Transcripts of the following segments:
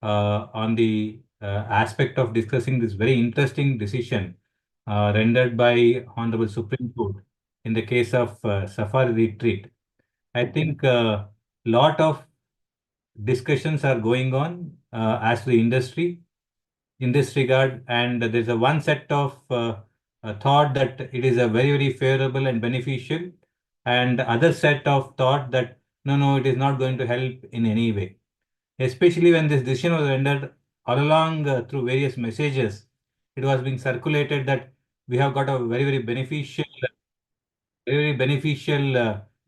on the aspect of discussing this very interesting decision rendered by Honorable Supreme Court in the case of Safari Retreat. I think a lot of discussions are going on as to the industry in this regard, and there's a one set of thought that it is a very favorable and beneficial, and other set of thought that no, it is not going to help in any way. Especially when this decision was rendered all along through various messages, it was being circulated that we have got a very beneficial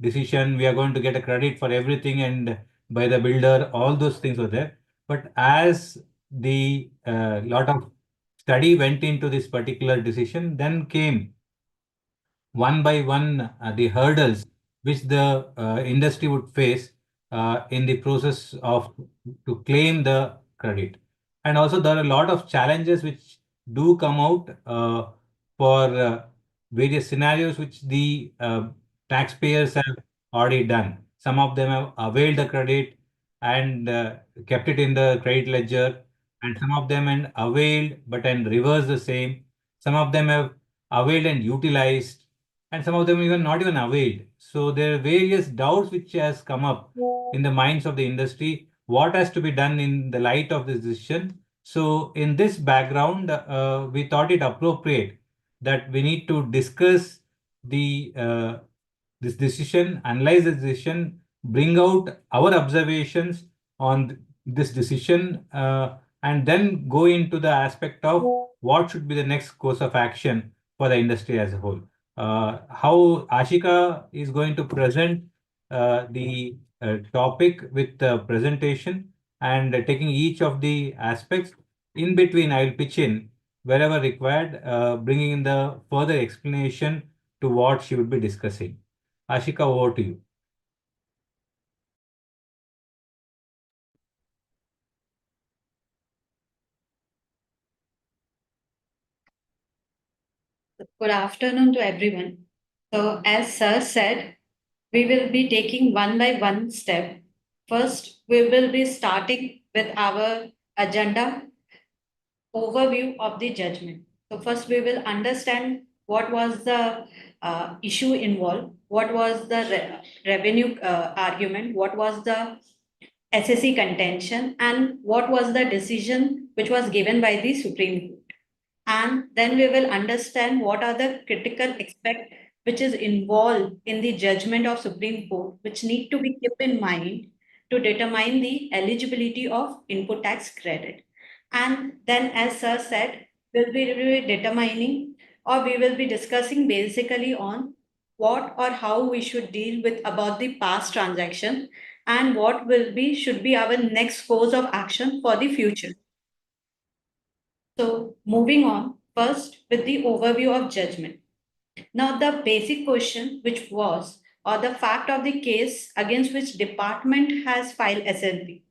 decision. We are going to get a credit for everything and by the builder, all those things were there. But as the lot of study went into this particular decision, then came one by one the hurdles which the industry would face in the process of to claim the credit. And also there are a lot of challenges which do come out for various scenarios which the taxpayers have already done. Some of them have availed the credit and kept it in the credit ledger, and some of them and availed but and reversed the same. Some of them have availed and utilized, and some of them even not even availed. So there are various doubts which has come up in the minds of the industry. What has to be done in the light of this decision? So in this background, we thought it appropriate that we need to discuss the this decision, analyze the decision, bring out our observations on this decision, and then go into the aspect of what should be the next course of action for the industry as a whole. How Ashika is going to present the topic with the presentation and taking each of the aspects. In between, I will pitch in wherever required, bringing in the further explanation to what she would be discussing. Ashika, over to you. Good afternoon to everyone. So, as Sir said, we will be taking one by one step. First, we will be starting with our agenda overview of the judgment. So, first, we will understand what was the issue involved, what was the revenue argument, what was the SSC contention, and what was the decision which was given by the Supreme Court. And then we will understand what are the critical aspects which is involved in the judgment of Supreme Court, which need to be kept in mind to determine the eligibility of input tax credit. And then, as Sir said, we'll be determining, or we will be discussing basically on what or how we should deal with about the past transaction and what will be should be our next course of action for the future. So, moving on first with the overview of judgment. Now, the basic question, which was, or the fact of the case against which department has filed SLP.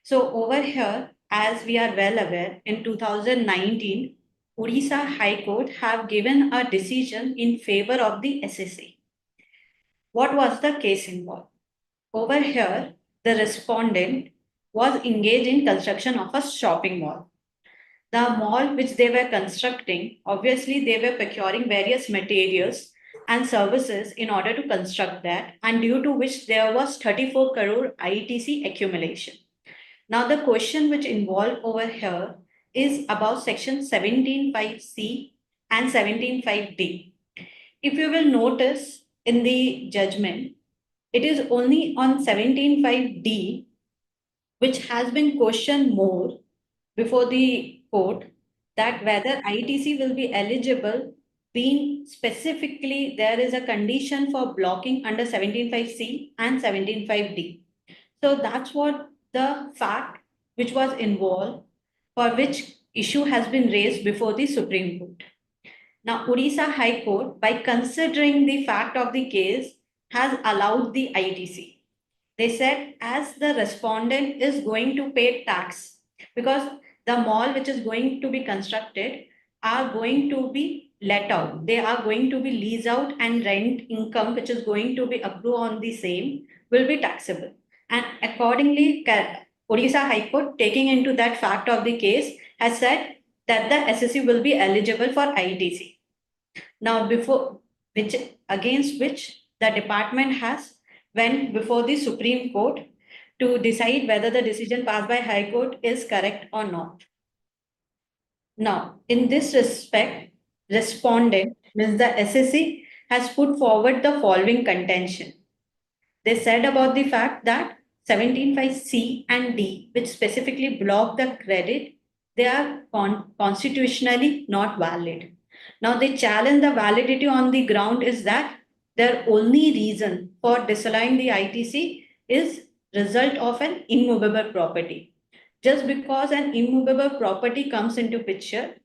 So, over here, as we are well aware, in 2019, Odisha High Court have given a decision in favor of the SSA. What was the case involved? Over here, the respondent was engaged in construction of a shopping mall. The mall which they were constructing, obviously they were procuring various materials and services in order to construct that, and due to which there was 34 crore ITC accumulation. Now the question which involved over here is about section 17.5C and 17.5D. If you will notice in the judgment, it is only on 17.5D which has been questioned more before the court that whether ITC will be eligible, being specifically there is a condition for blocking under 17.5C and 17.5D. So that's what the fact which was involved, for which issue has been raised before the Supreme Court. Now, Odisha High Court, by considering the fact of the case, has allowed the ITC. They said as the respondent is going to pay tax, because the mall which is going to be constructed are going to be let out. They are going to be leased out, and rent income which is going to be accrue on the same will be taxable. And accordingly, Odisha High Court, taking into that fact of the case, has said that the SSC will be eligible for ITC. Now, against which the department has went before the Supreme Court to decide whether the decision passed by High Court is correct or not. Now, in this respect, respondent, means the SSC, has put forward the following contention. They said about the fact that 17.5C and D, which specifically block the credit, they are constitutionally not valid. Now, they challenge the validity on the ground is that their only reason for disallowing the ITC is result of an immovable property. Just because an immovable property comes into picture,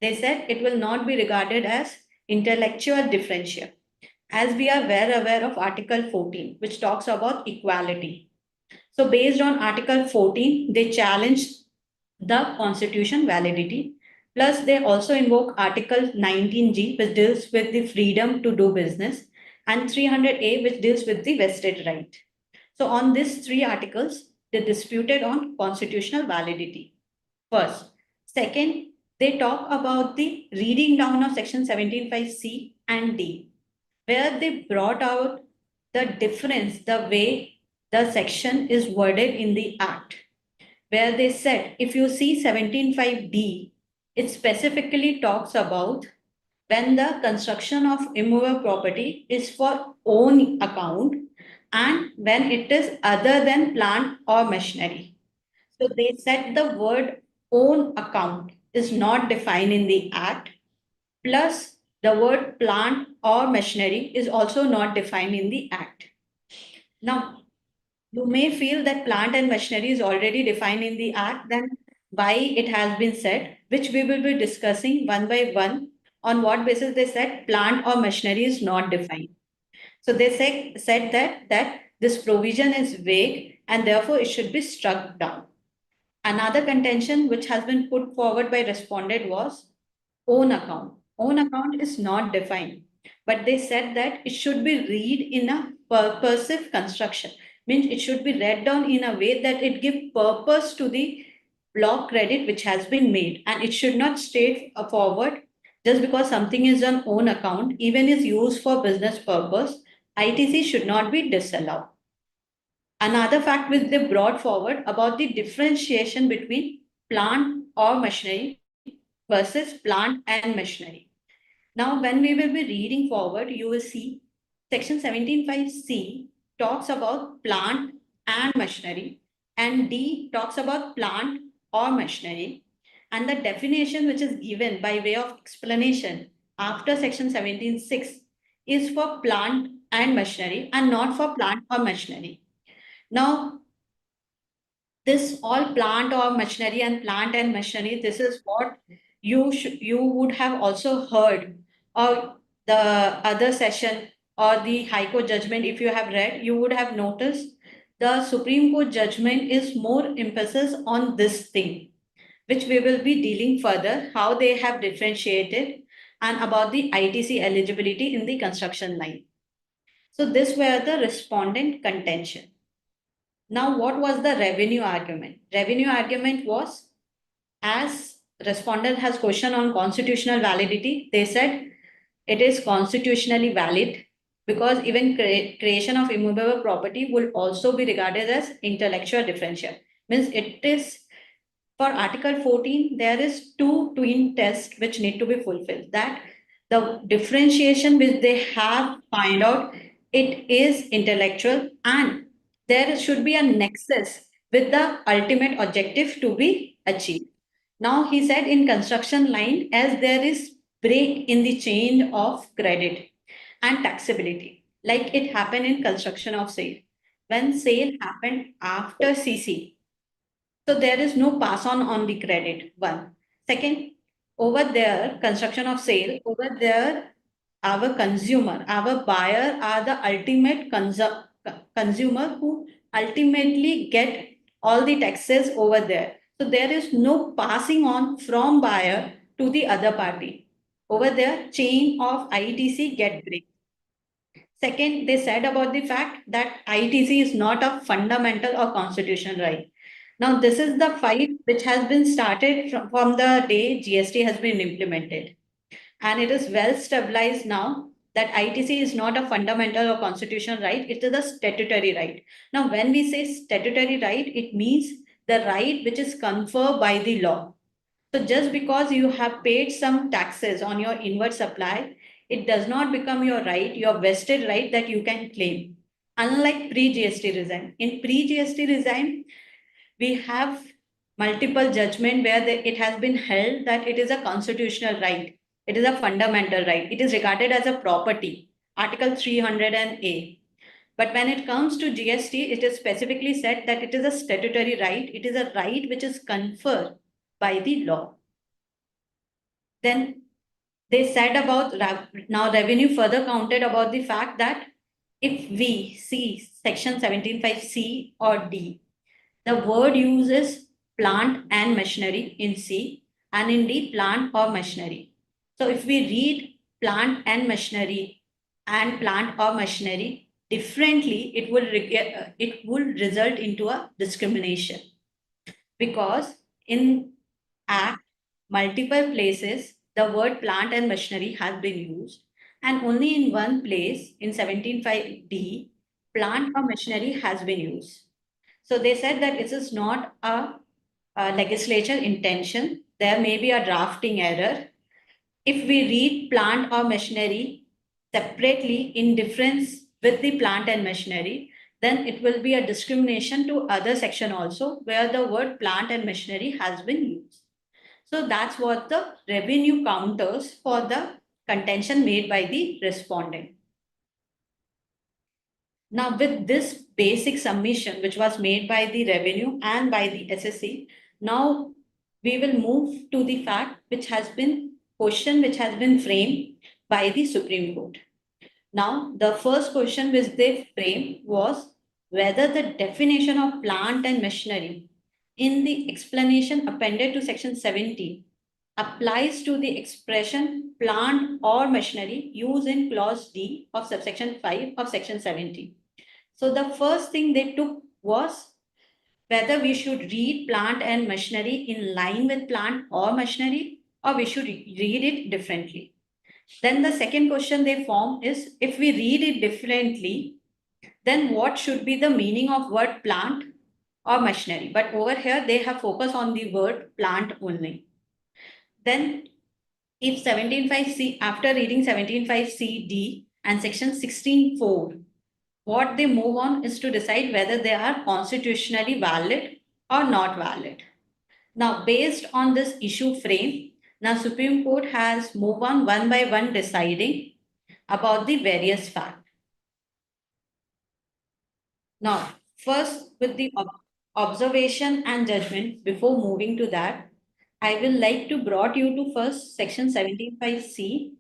they said it will not be regarded as intellectual differential, as we are well aware of Article 14, which talks about equality. So based on Article 14, they challenged the constitution validity. Plus, they also invoke Article 19G, which deals with the freedom to do business, and 300A, which deals with the vested right. So on these three articles, they disputed on constitutional validity. First. Second, they talk about the reading down of Section 17.5C and D, where they brought out the difference, the way the section is worded in the Act, where they said, if you see 17.5D, it specifically talks about when the construction of immovable property is for own account and when it is other than plant or machinery. So they said the word own account is not defined in the Act, plus the word plant or machinery is also not defined in the Act. Now, you may feel that plant and machinery is already defined in the Act, then why it has been said, which we will be discussing one by one, on what basis they said plant or machinery is not defined. So they said that this provision is vague and therefore it should be struck down. Another contention which has been put forward by respondent was own account. Own account is not defined, but they said that it should be read in a purposive construction. Means it should be read down in a way that it gives purpose to the block credit which has been made, and it should not state forward just because something is on own account, even is used for business purpose, ITC should not be disallowed. Another fact which they brought forward about the differentiation between plant or machinery versus plant and machinery. Now, when we will be reading forward, you will see Section 17.5C talks about plant and machinery, and D talks about plant or machinery. And the definition which is given by way of explanation after Section 17.6 is for plant and machinery and not for plant or machinery. Now, this all plant or machinery and plant and machinery, this is what you would have also heard, or the other session or the High Court judgment, if you have read, you would have noticed the Supreme Court judgment is more emphasis on this thing, which we will be dealing further, how they have differentiated and about the ITC eligibility in the construction line. So this were the respondent contention. Now, what was the revenue argument? Revenue argument was, as respondent has question on constitutional validity, they said it is constitutionally valid because even creation of immovable property will also be regarded as intellectual differential. Means it is, for Article 14, there is two twin tests which need to be fulfilled. That the differentiation which they have find out, it is intellectual, and there should be a nexus with the ultimate objective to be achieved. Now, he said in construction line, as there is break in the chain of credit and taxability, like it happened in construction of sale. When sale happened after CC, so there is no pass on the credit, one. Second, over there, construction of sale, over there, our consumer, our buyer are the ultimate consumer who ultimately get all the taxes over there. So there is no passing on from buyer to the other party. Over there, chain of ITC get break. Second, they said about the fact that ITC is not a fundamental or constitutional right. Now, this is the fight which has been started from the day GST has been implemented. And it is well stabilized now that ITC is not a fundamental or constitutional right, it is a statutory right. Now, when we say statutory right, it means the right which is conferred by the law. So just because you have paid some taxes on your inward supply, it does not become your right, your vested right that you can claim. Unlike pre-GST regime. In pre-GST regime, we have multiple judgment where it has been held that it is a constitutional right. It is a fundamental right. It is regarded as a property, Article 300A. But when it comes to GST, it is specifically said that it is a statutory right. It is a right which is conferred by the law. Then they said about now revenue further counted about the fact that if we see section 17.5C or D, the word uses plant and machinery in C and in D plant or machinery. So if we read plant and machinery differently, it will result into a discrimination, because in Act multiple places the word plant and machinery has been used, and only in one place in 17.5D plant or machinery has been used. So they said that it is not a legislature intention. There may be a drafting error. If we read plant or machinery separately in difference with the plant and machinery, then it will be a discrimination to other section also where the word plant and machinery has been used. So that's what the revenue counters for the contention made by the respondent. Now, with this basic submission, which was made by the revenue and by the SSC, now we will move to the fact which has been framed by the Supreme Court. Now, the first question which they framed was whether the definition of plant and machinery in the explanation appended to section 17 applies to the expression plant or machinery used in clause D of subsection 5 of section 17. So the first thing they took was whether we should read plant and machinery in line with plant or machinery, or we should read it differently. Then the second question they form is, if we read it differently, then what should be the meaning of word plant or machinery? But over here, they have focused on the word plant only. Then if 17.5C, after reading 17.5CD and section 16.4, what they move on is to decide whether they are constitutionally valid or not valid. Now, based on this issue frame, now Supreme Court has moved on one by one deciding about the various facts. Now, first with the observation and judgment, before moving to that, I will like to brought you to first section 17.5C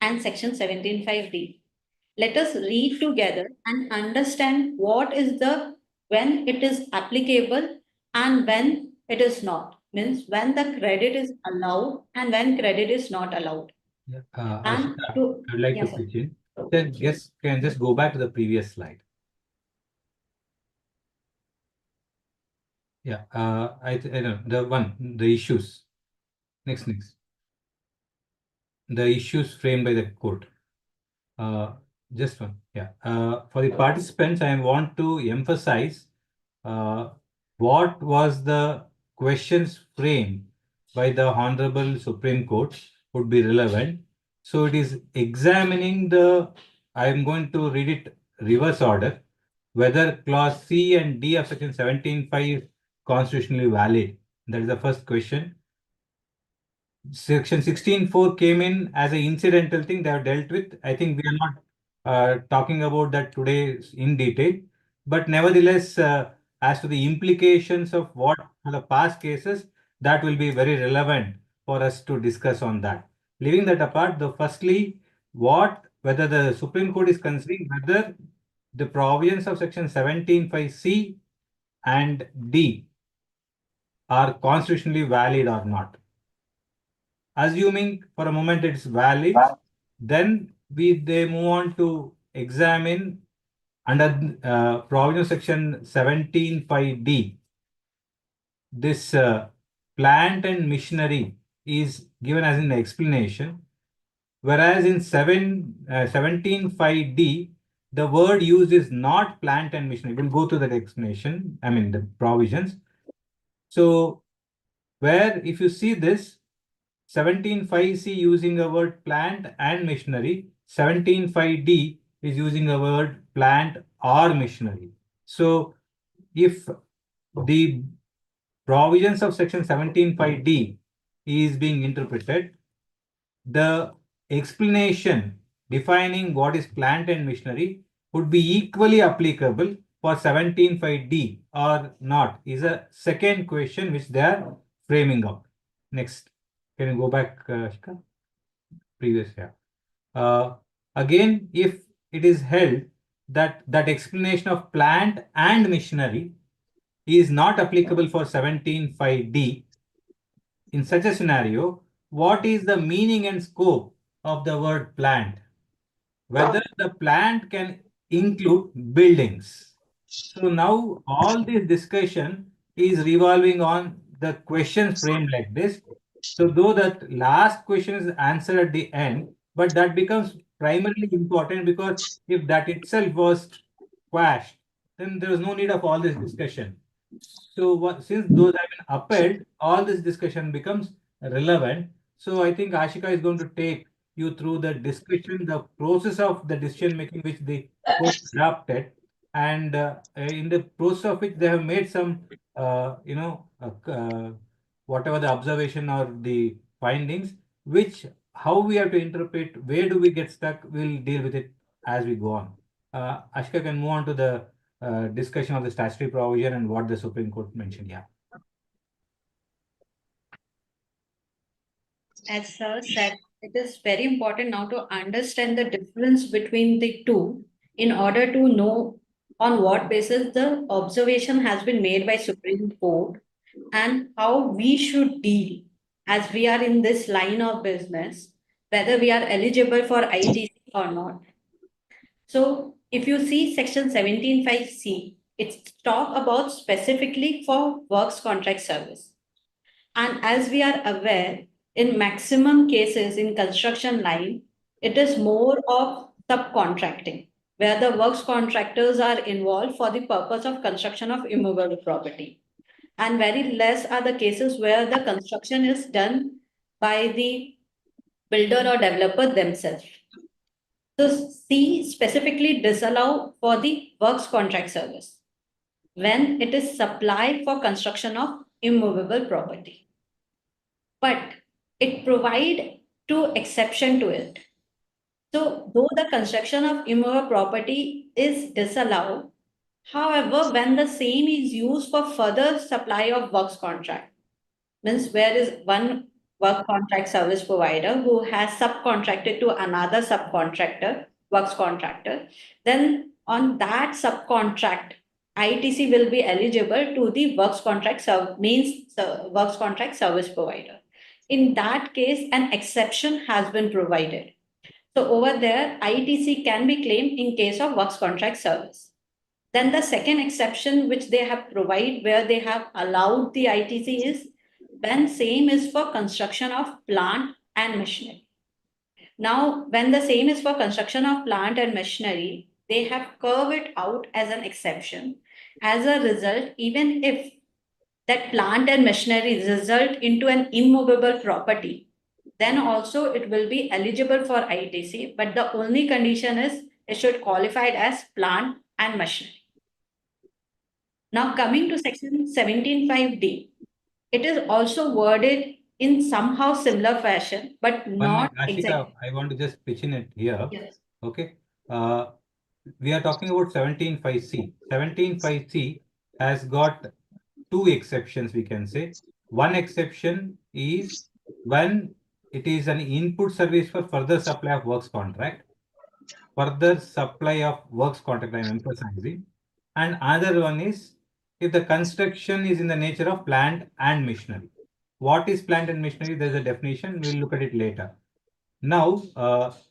and section 17.5D. Let us read together and understand what is when it is applicable and when it is not. Means when the credit is allowed and when credit is not allowed. Yeah. And Ashita, to, I would like yes, to sir. pitch in. Then can just go back to the previous slide. Yeah, I know the issues. Next. The issues framed by the court. Just one. Yeah. For the participants, I want to emphasize what was the questions framed by the Honorable Supreme Court would be relevant. So it is examining I am going to read it reverse order, whether clause C and D of section 17.5 constitutionally valid. That is the first question. Section 16.4 came in as an incidental thing they have dealt with. I think we are not talking about that today in detail, but nevertheless, as to the implications of what for the past cases, that will be very relevant for us to discuss on that. Leaving that apart, firstly, whether the Supreme Court is considering whether the provisions of section 17.5C and D are constitutionally valid or not. Assuming for a moment it's valid, then they move on to examine under provision section 17.5D. this plant and machinery is given as an explanation, whereas in 17.5D, the word used is not plant and machinery. We'll go to that explanation, I mean the provisions. So where if you see this, 17.5C using a word plant and machinery, 17.5D is using a word plant or machinery. So if the provisions of section 17.5D is being interpreted, the explanation defining what is plant and machinery would be equally applicable for 17.5D or not is a second question which they are framing out. Next, can you go back, Shika? Previous, yeah. Again, if it is held that explanation of plant and machinery is not applicable for 17.5D, in such a scenario, what is the meaning and scope of the word plant? Whether the plant can include buildings. So now all this discussion is revolving on the questions framed like this. So though that last question is answered at the end, but that becomes primarily important because if that itself was quashed, then there is no need of all this discussion. So since those have been upheld, all this discussion becomes relevant. So I think Ashika is going to take you through the discussion, the process of the decision making which the court adopted, and in the process of which they have made some, whatever the observation or the findings, which how we have to interpret, where do we get stuck, we'll deal with it as we go on. Ashika can move on to the discussion of the statutory provision and what the Supreme Court mentioned. Yeah. As sir said, it is very important now to understand the difference between the two in order to know on what basis the observation has been made by Supreme Court and how we should deal as we are in this line of business, whether we are eligible for ITC or not. So if you see section 17.5C, it's talk about specifically for works contract service. And as we are aware, in maximum cases in construction line, it is more of subcontracting, where the works contractors are involved for the purpose of construction of immovable property. And very less are the cases where the construction is done by the builder or developer themselves. So C specifically disallow for the works contract service when it is supplied for construction of immovable property. But it provide two exception to it. So though the construction of immovable property is disallowed, however, when the same is used for further supply of works contract, means where is one work contract service provider who has subcontracted to another subcontractor, works contractor, then on that subcontract, ITC will be eligible to the works contract works contract service provider. In that case, an exception has been provided. So over there, ITC can be claimed in case of works contract service. Then the second exception which they have provided where they have allowed the ITC is when same is for construction of plant and machinery. Now, when the same is for construction of plant and machinery, they have curved it out as an exception. As a result, even if that plant and machinery result into an immovable property, then also it will be eligible for ITC, but the only condition is it should qualify as plant and machinery. Now coming to section 17.5D, it is also worded in somehow similar fashion, but not Ashika, exactly. I want to just pitch in it here. Yes. Okay. We are talking about 17.5C. 17.5C has got two exceptions, we can say. One exception is when it is an input service for further supply of works contract. Further supply of works contract, I am emphasizing. And another one is if the construction is in the nature of plant and machinery. What is plant and machinery? There's a definition. We'll look at it later. Now,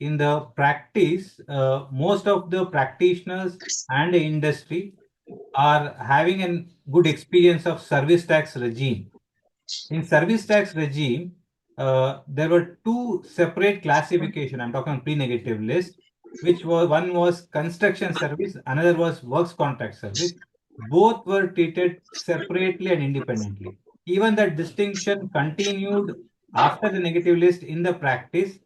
in the practice, most of the practitioners and the industry are having an good experience of service tax regime. In service tax regime, there were two separate classification. I'm talking pre-negative list, which was one was construction service, another was works contract service. Both were treated separately and independently. Even that distinction continued after the negative list in the practice,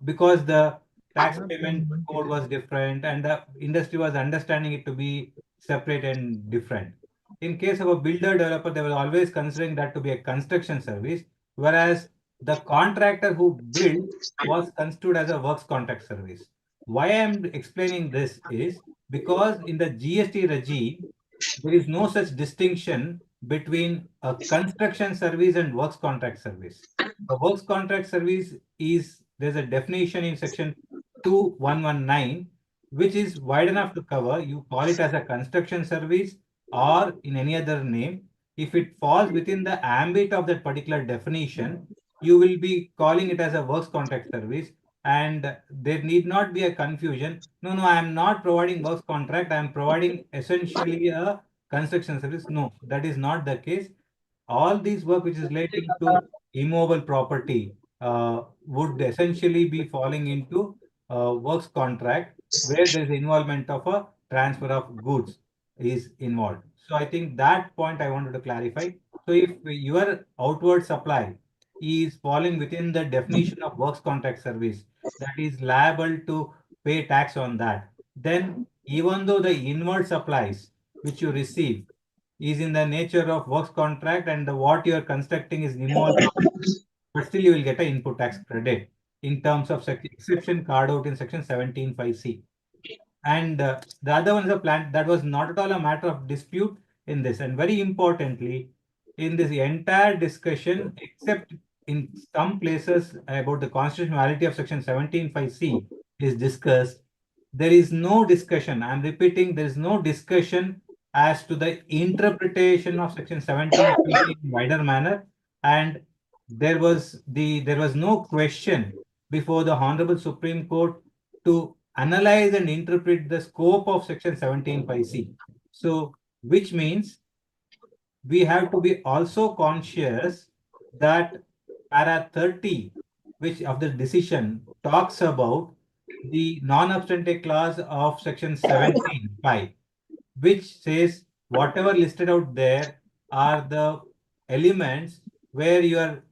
because the tax payment code was different and the industry was understanding it to be separate and different. In case of a builder developer, they were always considering that to be a construction service, whereas the contractor who built was construed as a works contract service. Why I am explaining this is because in the GST regime, there is no such distinction between a construction service and works contract service. A works contract service is, there's a definition in section 2119, which is wide enough to cover. You call it as a construction service or in any other name. If it falls within the ambit of that particular definition, you will be calling it as a works contract service, and there need not be a confusion. No, I am not providing works contract. I am providing essentially a construction service. No, that is not the case. All these work which is relating to immovable property would essentially be falling into works contract, where there is involvement of a transfer of goods is involved. So I think that point I wanted to clarify. So if your outward supply is falling within the definition of works contract service, that is liable to pay tax on that, then even though the inward supplies which you receive is in the nature of works contract and what you are constructing is involved, but still you will get an input tax credit in terms of exception carved out in section 17(5)(c). And the other one is a plant that was not at all a matter of dispute in this. And very importantly, in this entire discussion, except in some places about the constitutionality of section 17(5)(c) is discussed, there is no discussion. I'm repeating, there is no discussion as to the interpretation of section 17(5)(c) in wider manner. And there was no question before the Honorable Supreme Court to analyze and interpret the scope of section 17(5)(c). So, which means we have to be also conscious that para 30, which of the decision talks about the non-obstante clause of section 17(5), which says whatever listed out there are the elements where your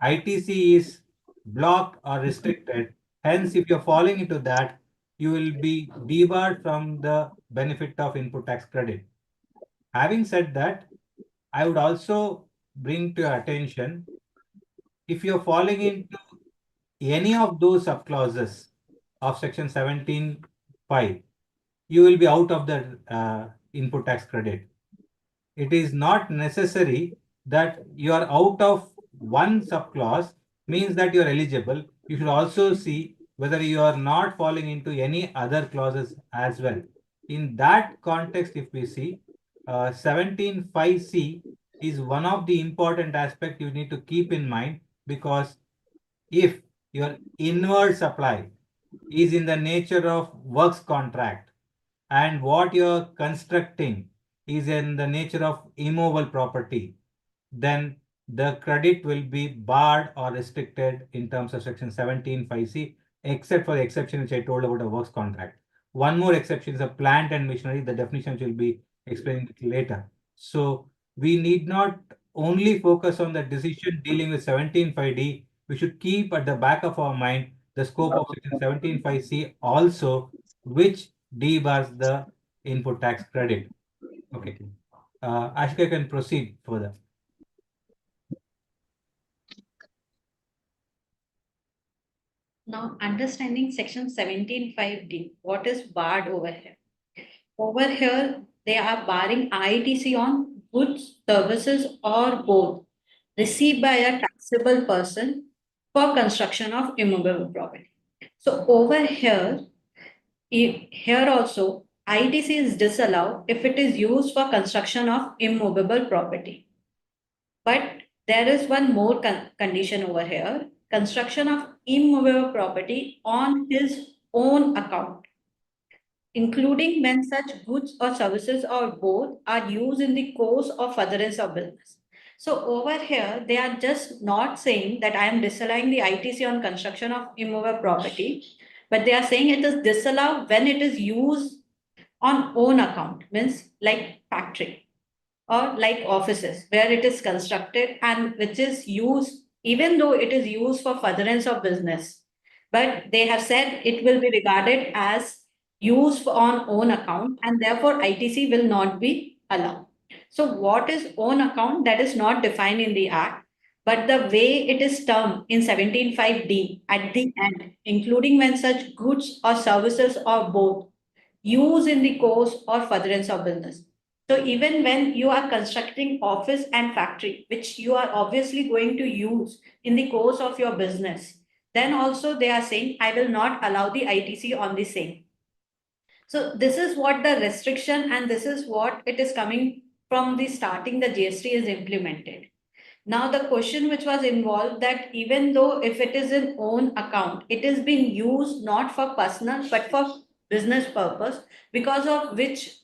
ITC is blocked or restricted. Hence, if you're falling into that, you will be debarred from the benefit of input tax credit. Having said that, I would also bring to your attention, if you're falling into any of those subclauses of section 17(5), you will be out of the input tax credit. It is not necessary that you are out of one subclause means that you are eligible. You should also see whether you are not falling into any other clauses as well. In that context, if we see 17(5)(c) is one of the important aspects you need to keep in mind, because if your inward supply is in the nature of works contract and what you're constructing is in the nature of immovable property, then the credit will be barred or restricted in terms of section 17(5)(c), except for the exception which I told about a works contract. One more exception is a plant and machinery. The definition which will be explained later. So we need not only focus on the decision dealing with 17(5)(d). We should keep at the back of our mind the scope of section 17(5)(c) also, which debars the input tax credit. Okay. Ashika can proceed further. Now, understanding section 17(5)(d), what is barred over here? Over here, they are barring ITC on goods, services, or both received by a taxable person for construction of immovable property. So over here, here also, ITC is disallowed if it is used for construction of immovable property. But there is one more condition over here: construction of immovable property on his own account. including when such goods or services or both are used in the course or furtherance of business. So over here, they are just not saying that I am disallowing the ITC on construction of immovable property, but they are saying it is disallowed when it is used on own account, means like factory or like offices where it is constructed and which is used, even though it is used for furtherance of business. But they have said it will be regarded as used on own account and therefore ITC will not be allowed. So, what is own account? That is not defined in the Act, but the way it is termed in 17.5D at the end, including when such goods or services or both use in the course or furtherance of business. So even when you are constructing office and factory, which you are obviously going to use in the course of your business, then also they are saying, I will not allow the ITC on the same. So this is what the restriction and this is what it is coming from the starting the GST is implemented. Now the question which was involved that even though if it is an own account, it is being used not for personal but for business purpose, because of which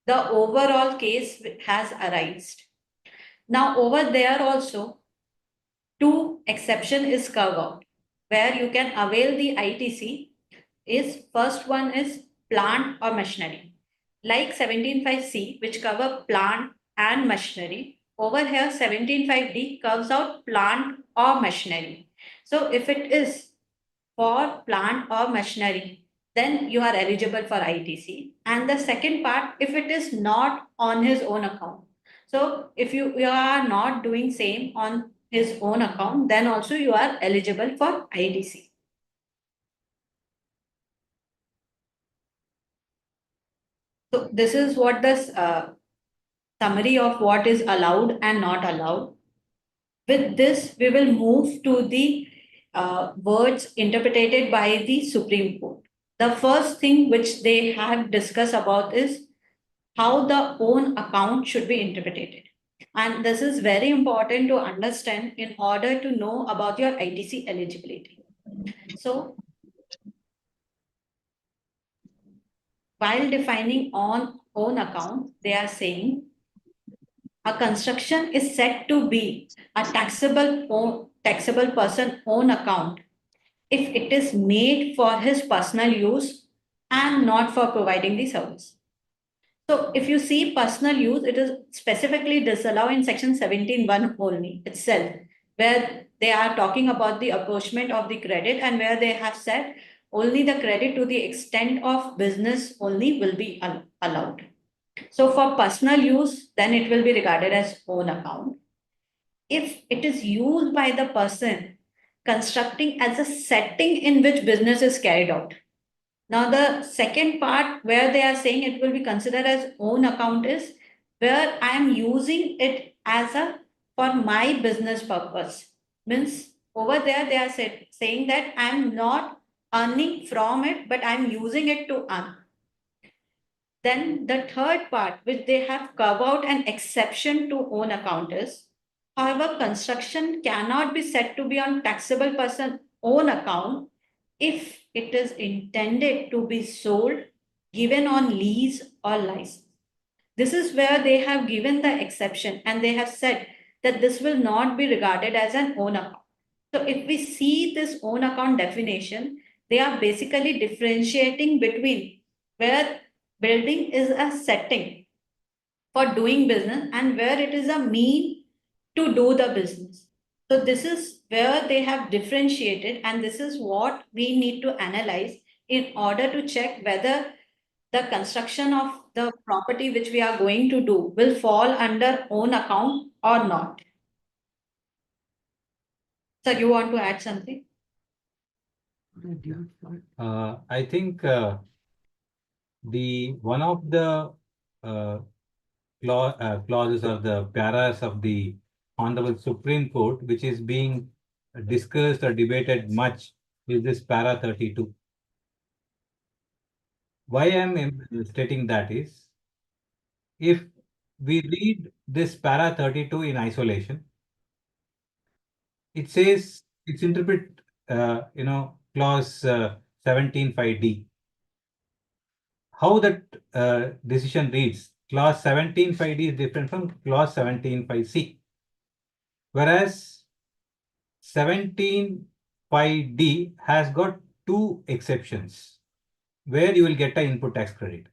the overall case has arisen. Now over there also two exception is covered where you can avail the ITC. Is first one is plant or machinery, like 17.5C which cover plant and machinery. Over here 17.5D curves out plant or machinery. So if it is for plant or machinery, then you are eligible for ITC. And the second part, if it is not on his own account. So if you are not doing same on his own account, then also you are eligible for ITC. So this is what the summary of what is allowed and not allowed. With this, we will move to the words interpreted by the Supreme Court. The first thing which they have discussed about is how the own account should be interpreted. And this is very important to understand in order to know about your ITC eligibility. So while defining on own account, they are saying a construction is said to be a taxable person own account if it is made for his personal use and not for providing the service. So if you see personal use, it is specifically disallowed in section 17.1 only itself, where they are talking about the apportionment of the credit and where they have said only the credit to the extent of business only will be allowed. So for personal use, then it will be regarded as own account. If it is used by the person constructing as a setting in which business is carried out. Now, the second part where they are saying it will be considered as own account is where I am using it as a for my business purpose. Means over there they are saying that I am not earning from it, but I am using it to earn. Then the third part, which they have carved out an exception to own account is, however, construction cannot be said to be on taxable person own account if it is intended to be sold, given on lease or license. This is where they have given the exception and they have said that this will not be regarded as an own account. So if we see this own account definition, they are basically differentiating between where building is a setting for doing business and where it is a mean to do the business. So this is where they have differentiated, and this is what we need to analyze in order to check whether the construction of the property which we are going to do will fall under own account or not. So you want to add something? I think the one of the clauses or the paras of the Honorable Supreme Court, which is being discussed or debated much, is this para 32. Why I am stating that is, if we read this para 32 in isolation, it says it's interpret clause 17.5D. how that decision reads. Clause 17.5D is different from clause 17.5C. Whereas 17.5D has got two exceptions where you will get an input tax credit.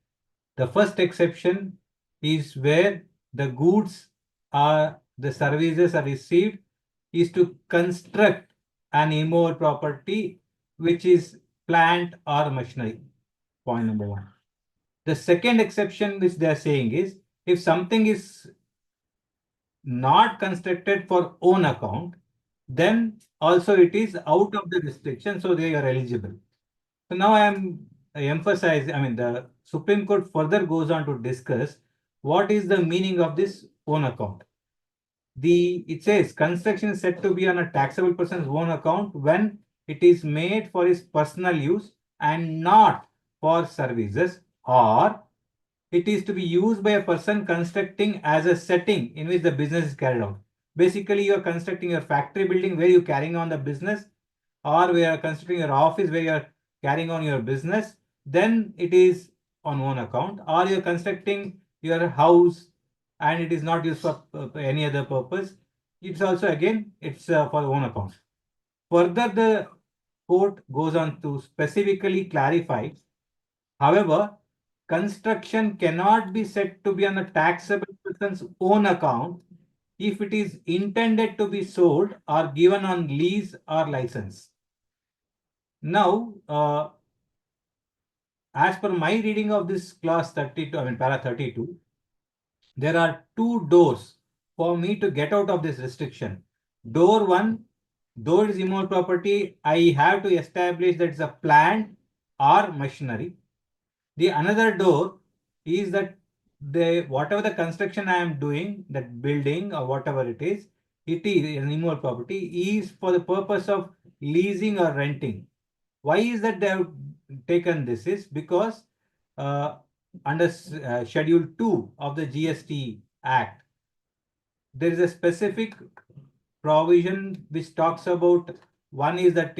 The first exception is where the goods are, the services are received is to construct an immovable property which is plant or machinery. Point number one. The second exception which they are saying is if something is not constructed for own account, then also it is out of the restriction, so they are eligible. So now I mean, the Supreme Court further goes on to discuss what is the meaning of this own account. It says construction is said to be on a taxable person's own account when it is made for his personal use and not for services, or it is to be used by a person constructing as a setting in which the business is carried out. Basically, you are constructing your factory building where you are carrying on the business, or we are constructing your office where you are carrying on your business, then it is on own account, or you are constructing your house and it is not used for any other purpose. It's also again, it's for own account. Further, the court goes on to specifically clarify, however, construction cannot be said to be on a taxable person's own account if it is intended to be sold or given on lease or license. Now, as per my reading of this clause 32, para 32, there are two doors for me to get out of this restriction. Door one, though it is immovable property, I have to establish that it's a plant or machinery. The another door is that whatever the construction I am doing, that building or whatever it is an immovable property, is for the purpose of leasing or renting. Why is that they have taken this? Is because under Schedule 2 of the GST Act, there is a specific provision which talks about, one is that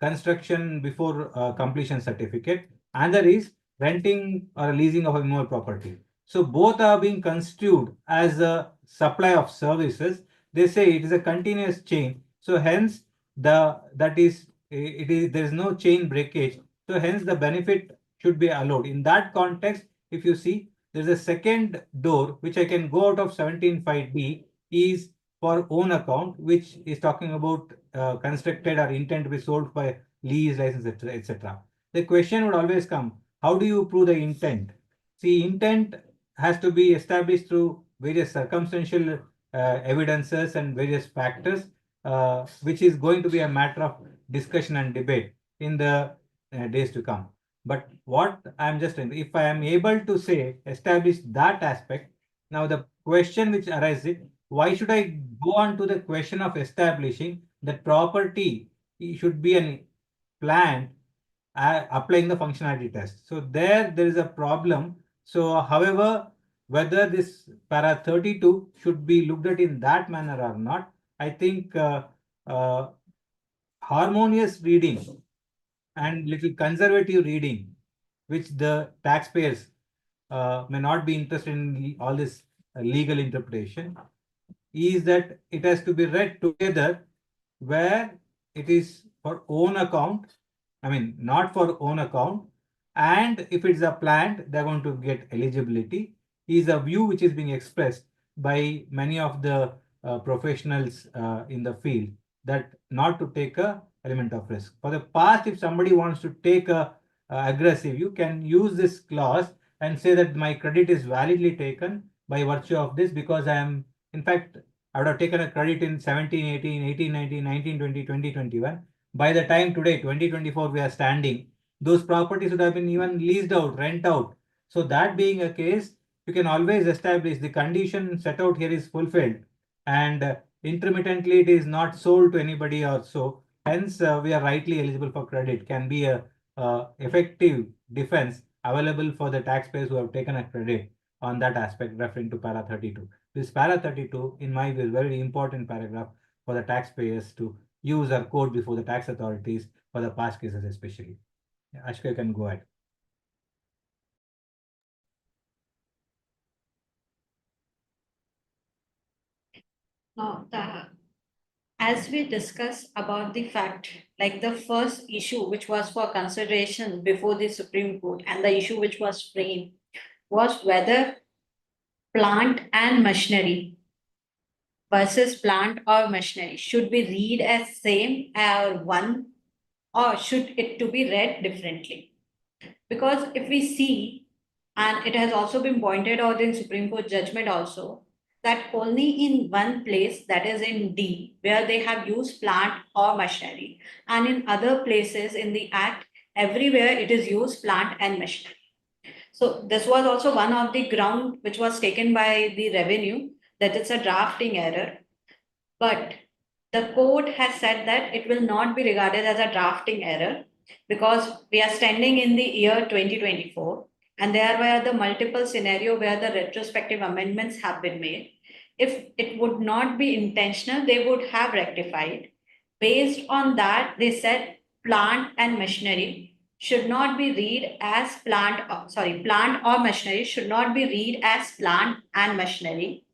construction before completion certificate, another is renting or leasing of a immovable property. So both are being construed as a supply of services. They say it is a continuous chain. So hence there is no chain breakage. So hence the benefit should be allowed. In that context, if you see, there's a second door which I can go out of 17.5D is for own account, which is talking about constructed or intent to be sold by lease, license, etc. The question would always come, how do you prove the intent? See, intent has to be established through various circumstantial evidences and various factors, which is going to be a matter of discussion and debate in the days to come. But what I'm just saying, if I am able to say, establish that aspect, now the question which arises, why should I go on to the question of establishing that property should be a plant applying the functionality test? So there is a problem. So however, whether this para 32 should be looked at in that manner or not, I think harmonious reading and little conservative reading, which the taxpayers may not be interested in all this legal interpretation, is that it has to be read together where it is for own account, not for own account, and if it's a plant, they're going to get eligibility, is a view which is being expressed by many of the professionals in the field, that not to take a element of risk. For the past, if somebody wants to take a aggressive, you can use this clause and say that my credit is validly taken by virtue of this, because I am, in fact, I would have taken a credit in 17, 18, 18, 19, 19, 20, 20, 21. By the time today, 2024, we are standing, those properties would have been even leased out, rent out. So that being a case, you can always establish the condition set out here is fulfilled, and intermittently it is not sold to anybody or so. Hence, we are rightly eligible for credit. Can be a effective defense available for the taxpayers who have taken a credit on that aspect, referring to para 32. This para 32, in my view, is very important paragraph for the taxpayers to use or quote before the tax authorities for the past cases especially. Ashka, you can go ahead. Now, as we discuss about the fact, like the first issue which was for consideration before the Supreme Court and the issue which was framed was whether plant and machinery versus plant or machinery should be read as same or one, or should it to be read differently. Because if we see, and it has also been pointed out in Supreme Court judgment also, that only in one place, that is in D, where they have used plant or machinery, and in other places in the Act, everywhere it is used plant and machinery. So this was also one of the ground which was taken by the revenue, that it's a drafting error. But the court has said that it will not be regarded as a drafting error because we are standing in the year 2024 and there were the multiple scenario where the retrospective amendments have been made. If it would not be intentional, they would have rectified. Based on that, they said plant and machinery should not be read as plant or machinery should not be read as plant and machinery.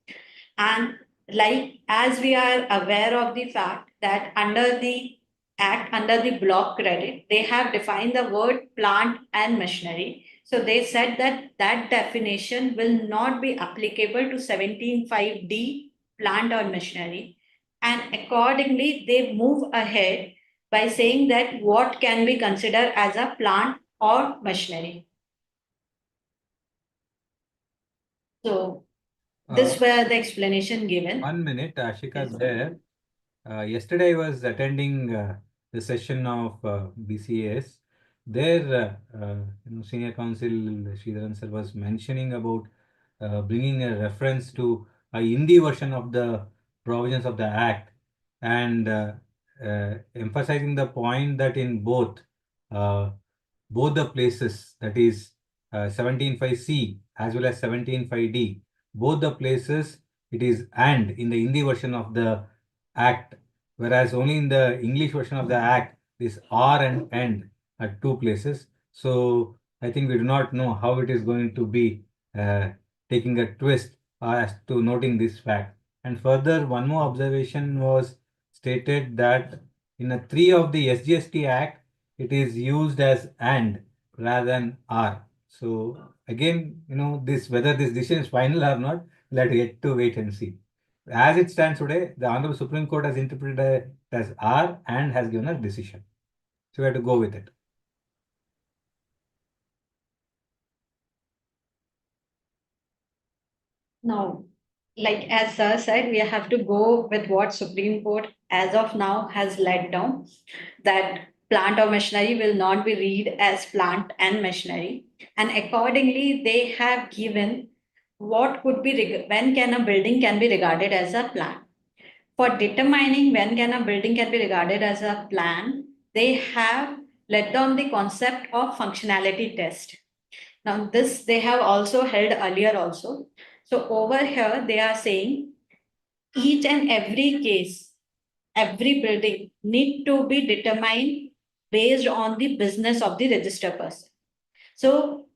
And like as we are aware of the fact that under the Act, under the block credit, they have defined the word plant and machinery. So they said that that definition will not be applicable to 17.5D plant or machinery. And accordingly, they move ahead by saying that what can be considered as a plant or machinery. So this were the explanation given. 1 minute, Ashika's Yes. there. Yesterday I was attending the session of BCAS. There, Senior Counsel Sridharan sir was mentioning about bringing a reference to a Hindi version of the provisions of the Act and emphasizing the point that in uh, both the places, that is 17.5C as well as 17.5D, both the places it is and in the Hindi version of the Act, whereas only in the English version of the Act, this R and at two places. So I think we do not know how it is going to be taking a twist as to noting this fact. And further, one more observation was stated that in a 3 of the SGST Act, it is used as and rather than R. So again, this whether this decision is final or not, we'll have to get to wait and see. As it stands today, the Honorable Supreme Court has interpreted it as R and has given a decision. So we have to go with it. No, like as Sir said, we have to go with what Supreme Court as of now has laid down, that plant or machinery will not be read as plant and machinery. And accordingly, they have given what could be, when can a building can be regarded as a plant. For determining when can a building can be regarded as a plan, they have let down the concept of functionality test. Now, this they have also held earlier also. So over here, they are saying each and every case, every building need to be determined based on the business of the registered person. So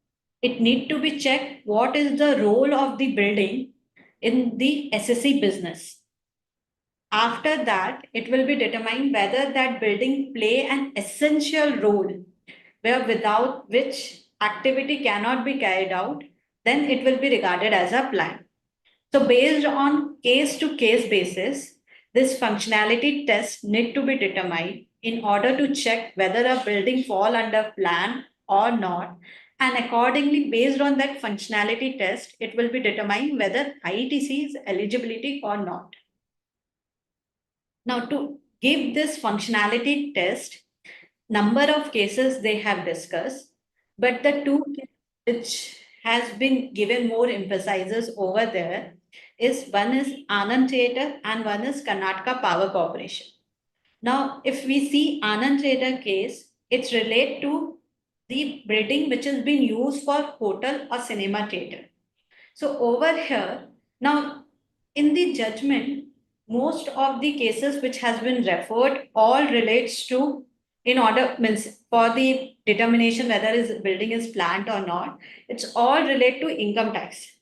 it need to be checked what is the role of the building in the SSC business. After that, it will be determined whether that building play an essential role where without which activity cannot be carried out, then it will be regarded as a plan. So based on case to case basis, this functionality test need to be determined in order to check whether a building fall under plan or not. And accordingly, based on that functionality test, it will be determined whether ITC is eligibility or not. Now, to give this functionality test, number of cases they have discussed, but the two which has been given more emphasizes over there is one is Anand Theatre and one is Karnataka Power Corporation. Now, if we see Anand Theatre case, it's related to the building which has been used for hotel or cinema theatre. So over here, now in the judgment, most of the cases which has been referred all relates to in order means for the determination whether is building is planned or not, it's all related to income tax.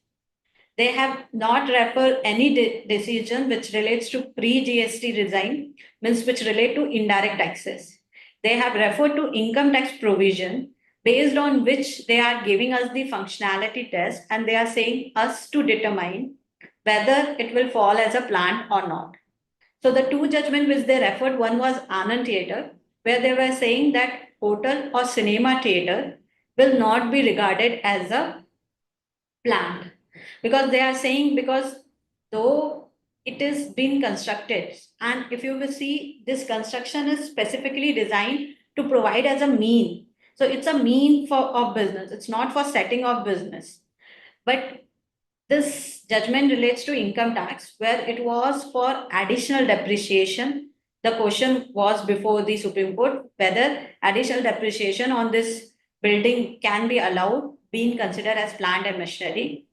They have not referred any decision which relates to pre-GST design, means which relate to indirect taxes. They have referred to income tax provision based on which they are giving us the functionality test, and they are saying us to determine whether it will fall as a plant or not. So the two judgment which they referred, one was Anand Theatre, where they were saying that hotel or cinema theatre will not be regarded as a plant, because they are saying, because though it is being constructed, and if you will see, this construction is specifically designed to provide as a mean. So it's a mean for of business, it's not for setting of business. But this judgment relates to income tax, where it was for additional depreciation. The question was before the Supreme Court whether additional depreciation on this building can be allowed, being considered as plant and machinery.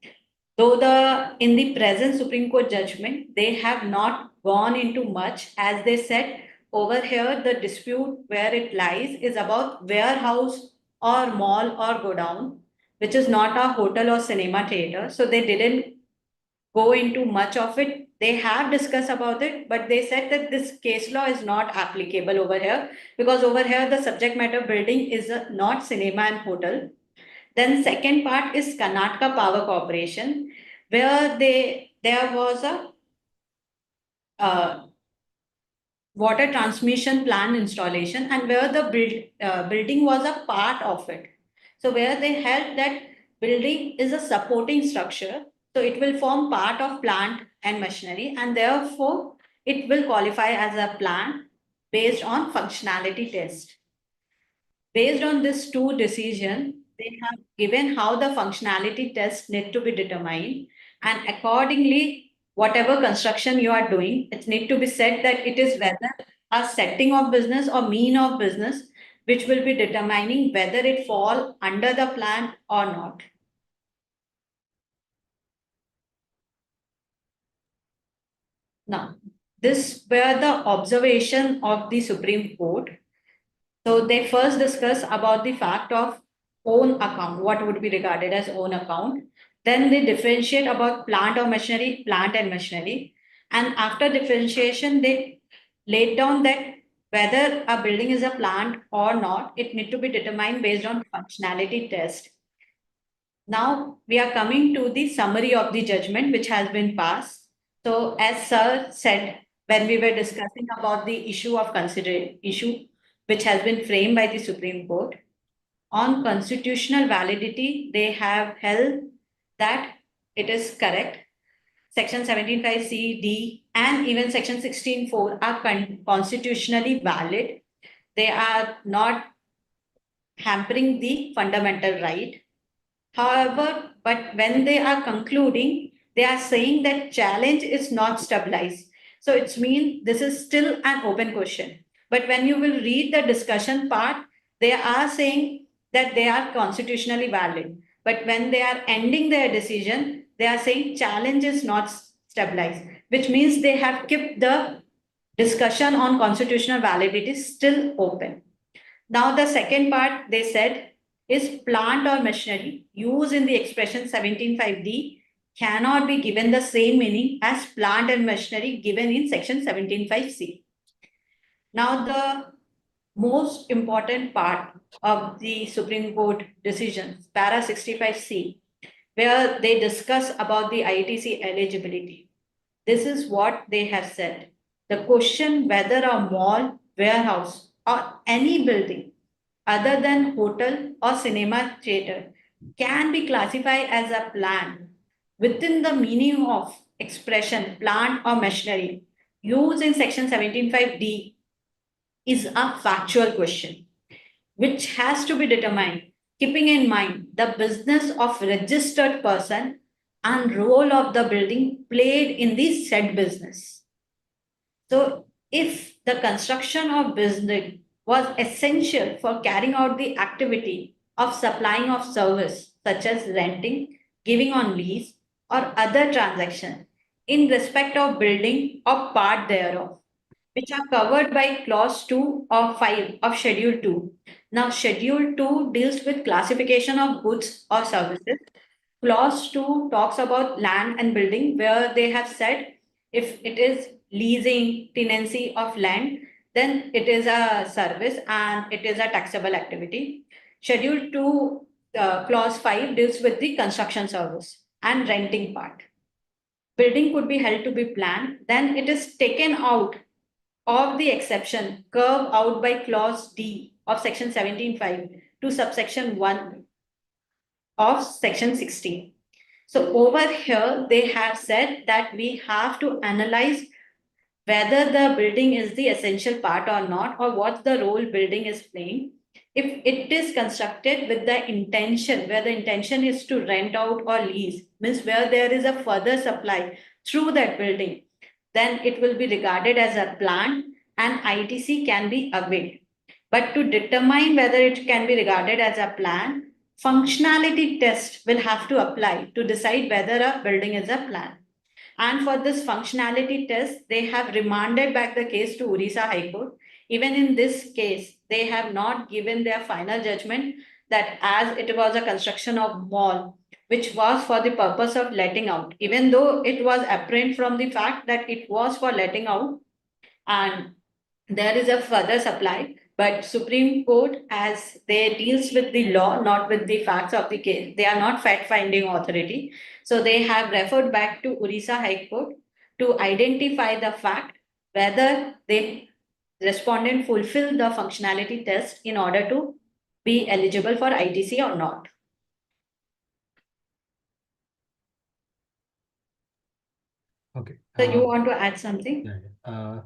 Though the in the present Supreme Court judgment, they have not gone into much, as they said over here, the dispute where it lies is about warehouse or mall or godown, which is not a hotel or cinema theater. So they didn't go into much of it. They have discussed about it, but they said that this case law is not applicable over here, because over here the subject matter building is not cinema and hotel. Then second part is Karnataka Power Corporation, where there was a uh, water transmission plant installation, and where the building was a part of it. So where they held that building is a supporting structure, so it will form part of plant and machinery, and therefore it will qualify as a plant based on functionality test. Based on this two decision, they have given how the functionality tests need to be determined, and accordingly, whatever construction you are doing, it need to be said that it is whether a setting of business or mean of business, which will be determining whether it fall under the plan or not. Now, this were the observation of the Supreme Court. So they first discuss about the fact of own account, what would be regarded as own account. Then they differentiate about plant or machinery, plant and machinery. And after differentiation, they laid down that whether a building is a plant or not, it need to be determined based on functionality test. Now we are coming to the summary of the judgment which has been passed. So as Sir said, when we were discussing about the issue of issue which has been framed by the Supreme Court, on constitutional validity, they have held that it is correct. Section 17.5C, D, and even Section 16.4 are constitutionally valid. They are not hampering the fundamental right. However, but when they are concluding, they are saying that challenge is not stabilized. So it's mean this is still an open question. But when you will read the discussion part, they are saying that they are constitutionally valid. But when they are ending their decision, they are saying challenge is not stabilized, which means they have kept the discussion on constitutional validity still open. Now, the second part they said is plant or machinery used in the expression 17.5D cannot be given the same meaning as plant and machinery given in section 17.5C. Now, the most important part of the Supreme Court decisions, para 65C, where they discuss about the ITC eligibility. This is what they have said. The question whether a mall, warehouse, or any building other than hotel or cinema theater can be classified as a plant within the meaning of expression plant or machinery used in section 17.5D is a factual question which has to be determined keeping in mind the business of registered person and role of the building played in the said business. So if the construction of business was essential for carrying out the activity of supplying of service such as renting, giving on lease, or other transaction in respect of building or part thereof, which are covered by clause 2 or 5 of schedule 2. Now schedule 2 deals with classification of goods or services, Clause 2 talks about land and building, where they have said if it is leasing, tenancy of land, then it is a service and it is a taxable activity. Schedule 2, clause 5 deals with the construction service and renting part. Building could be held to be planned, then it is taken out of the exception curved out by clause D of section 17.5 to subsection 1 of section 16. So over here, they have said that we have to analyze whether the building is the essential part or not, or what the role building is playing. If it is constructed with the intention, where the intention is to rent out or lease, means where there is a further supply through that building, then it will be regarded as a plant and ITC can be availed. But to determine whether it can be regarded as a plant, functionality test will have to apply to decide whether a building is a plant. And for this functionality test, they have remanded back the case to Orissa High Court. Even in this case, they have not given their final judgment that as it was a construction of mall, which was for the purpose of letting out, even though it was apparent from the fact that it was for letting out and there is a further supply, but Supreme Court, as they deals with the law, not with the facts of the case, they are not fact-finding authority. So they have referred back to Orissa High Court to identify the fact whether the respondent fulfill the functionality test in order to be eligible for ITC or not. Okay. So you want to add something? Yeah.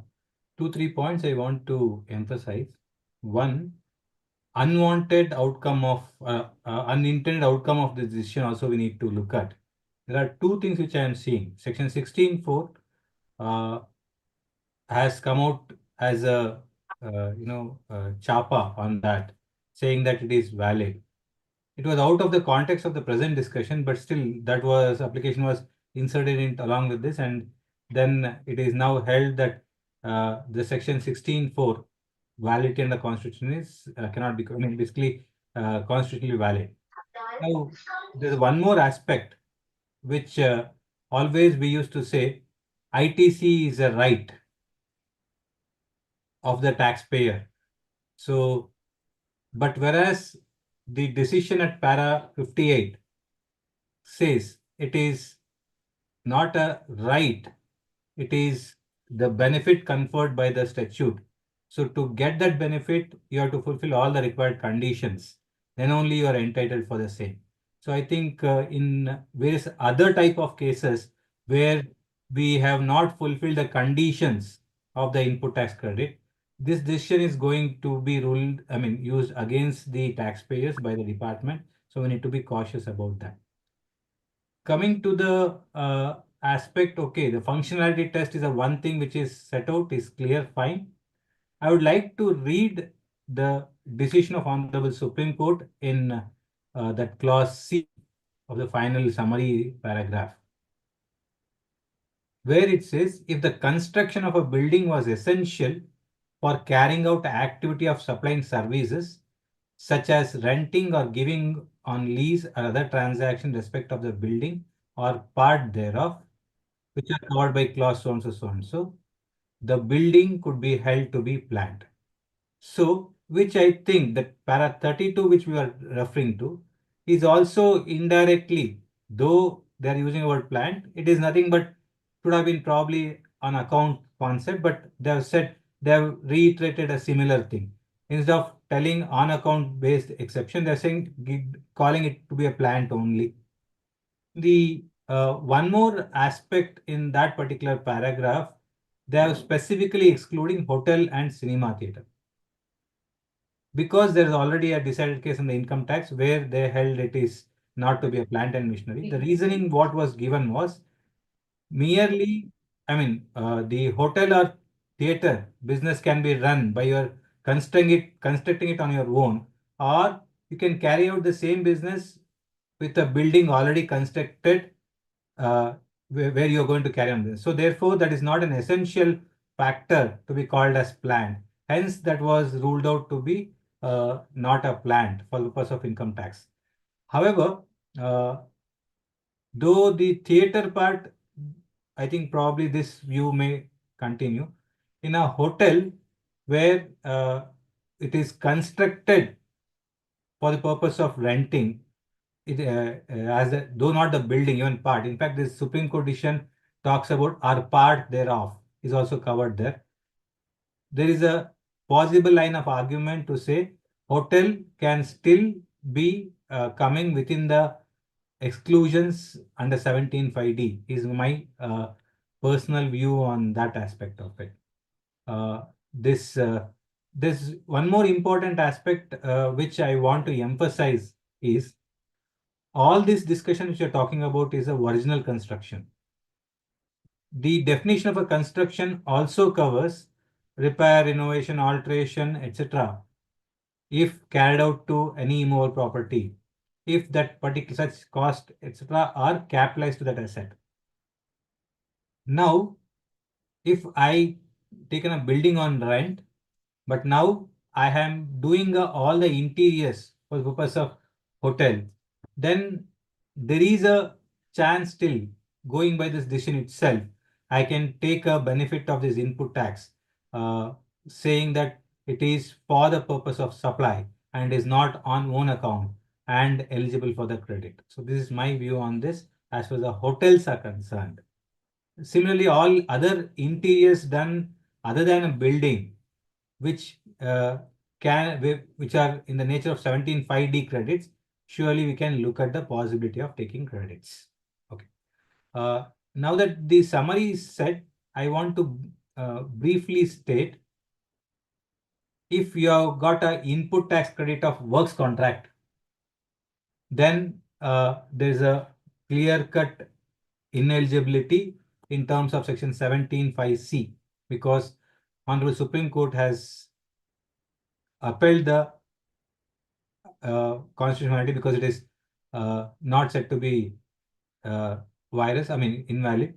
2-3 points I want to emphasize. One, unwanted outcome of unintended outcome of this decision also we need to look at. There are two things which I am seeing. Section 16.4 has come out as a chapa on that, saying that it is valid. It was out of the context of the present discussion, but still that was application was inserted in along with this, and then it is now held that the section 16.4 validity in the constitution is cannot be, I mean, basically constitutionally valid. Now, there's one more aspect which always we used to say ITC is a right of the taxpayer. So, but whereas the decision at para 58 says it is not a right, it is the benefit conferred by the statute. So to get that benefit, you have to fulfill all the required conditions. Then only you are entitled for the same. So I think in various other type of cases where we have not fulfilled the conditions of the input tax credit, this decision is going to be ruled, I mean, used against the taxpayers by the department. So we need to be cautious about that. Coming to the aspect, okay, the functionality test is a one thing which is set out, is clear, fine. I would like to read the decision of Honorable Supreme Court in that clause C of the final summary paragraph, where it says, if the construction of a building was essential for carrying out activity of supplying services, such as renting or giving on lease or other transaction in respect of the building or part thereof, which are covered by clause so and so, so and so, the building could be held to be planned. So, which I think that para 32, which we are referring to, is also indirectly, though they are using the word planned, it is nothing but should have been probably on account concept, but they have said, they have reiterated a similar thing. Instead of telling on account based exception, they're saying, calling it to be a plant only. The one more aspect in that particular paragraph, they are specifically excluding hotel and cinema theater, because there is already a decided case in the income tax where they held it is not to be a plant and machinery. The reasoning what was given was merely, I mean, the hotel or theater business can be run by your constructing it on your own, or you can carry out the same business with a building already constructed where you're going to carry on this. So therefore, that is not an essential factor to be called as plant. Hence, that was ruled out to be not a plant for the purpose of income tax. However, Though the theater part, I think probably this view may continue. In a hotel where it is constructed for the purpose of renting, it though not the building, even part. In fact, this Supreme Court decision talks about our part thereof is also covered there. There is a possible line of argument to say hotel can still be coming within the exclusions under 17(5)(d) is my personal view on that aspect of it. This There's one more important aspect which I want to emphasize is all this discussion which you're talking about is a original construction. The definition of a construction also covers repair, renovation, alteration, etc. if carried out to any immovable property, if that particular such cost, etc. are capitalized to that asset. Now, if I taken a building on rent, but now I am doing all the interiors for the purpose of hotel, then there is a chance still going by this decision itself. I can take a benefit of this input tax, saying that it is for the purpose of supply and is not on own account and eligible for the credit. So this is my view on this as far as the hotels are concerned. Similarly, all other interiors done other than a building, which which are in the nature of 17(5)(d) credits, surely we can look at the possibility of taking credits. Okay. Now that the summary is set, I want to briefly state, if you have got an input tax credit of works contract, then there's a clear-cut ineligibility in terms of section 17(5)(c), because Honorable Supreme Court has upheld the constitutionality because it is not said to be invalid.